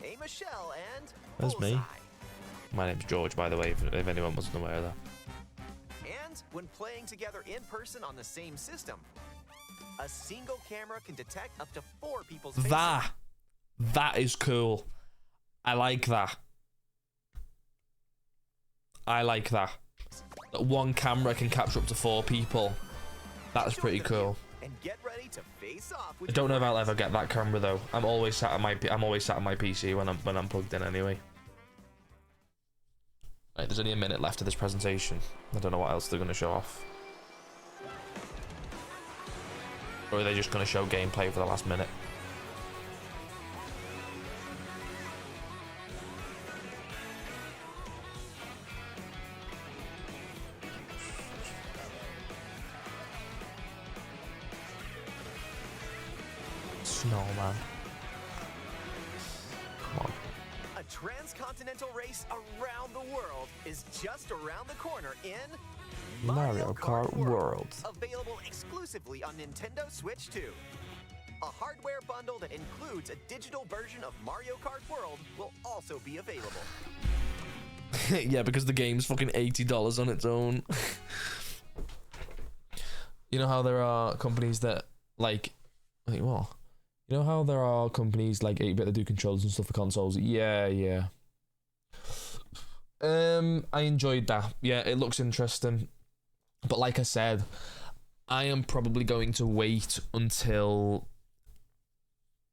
Hey, Michelle, and
That's me.
Bullseye.
My name's George, by the way, if anyone wasn't aware of that.
And when playing together in person on the same system, a single camera can detect up to 4 people's faces.
That is cool. I like that. I like that. That one camera can capture up to 4 people. That's
Join
pretty
the
cool.
view And get ready to face off with
I don't know
your
if I'll
friends.
ever get that camera though. I'm always sat at my PC when I'm plugged in anyway. Right, there's only a minute left of this presentation. I don't know what else they're going to show off. Or are they just going to show gameplay for the last minute? snowman. Come on.
A transcontinental race around the world is just around the corner in
Mario Kart World.
Available exclusively on Nintendo Switch 2. A hardware bundle that includes a digital version of Mario Kart World will also be available.
Yeah, because the game's fucking $80 on its own. You know how there are companies that like what? You know how there are companies like 8-bit that do controllers and stuff for consoles? Yeah. I enjoyed that. Yeah, it looks interesting. But like I said, I am probably going to wait until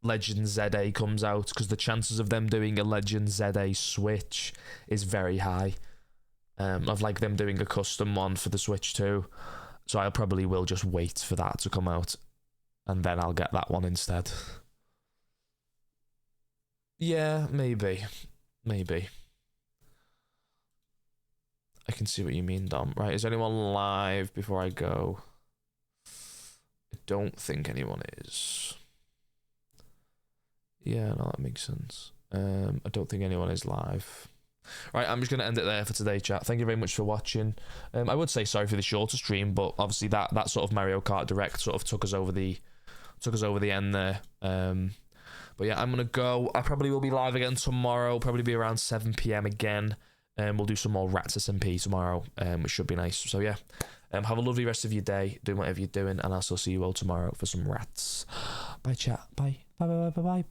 Legend ZA comes out, because the chances of them doing a Legend ZA Switch is very high. Of like them doing a custom one for the Switch too. So I probably will just wait for that to come out, and then I'll get that one instead. Yeah, maybe. I can see what you mean, Dom. Right, is anyone live before I go? I don't think anyone is. Yeah, no, that makes sense. I don't think anyone is live. Right, I'm just going to end it there for today, chat. Thank you very much for watching. I would say sorry for the shorter stream, but obviously that sort of Mario Kart Direct sort of took us over the end there. But yeah, I'm going to go. I probably will be live again tomorrow, probably be around 7 PM again. We'll do some more Rats SMP tomorrow, which should be nice. So yeah, have a lovely rest of your day, doing whatever you're doing, and I'll still see you all tomorrow for some Rats. Bye, chat. Bye. Bye.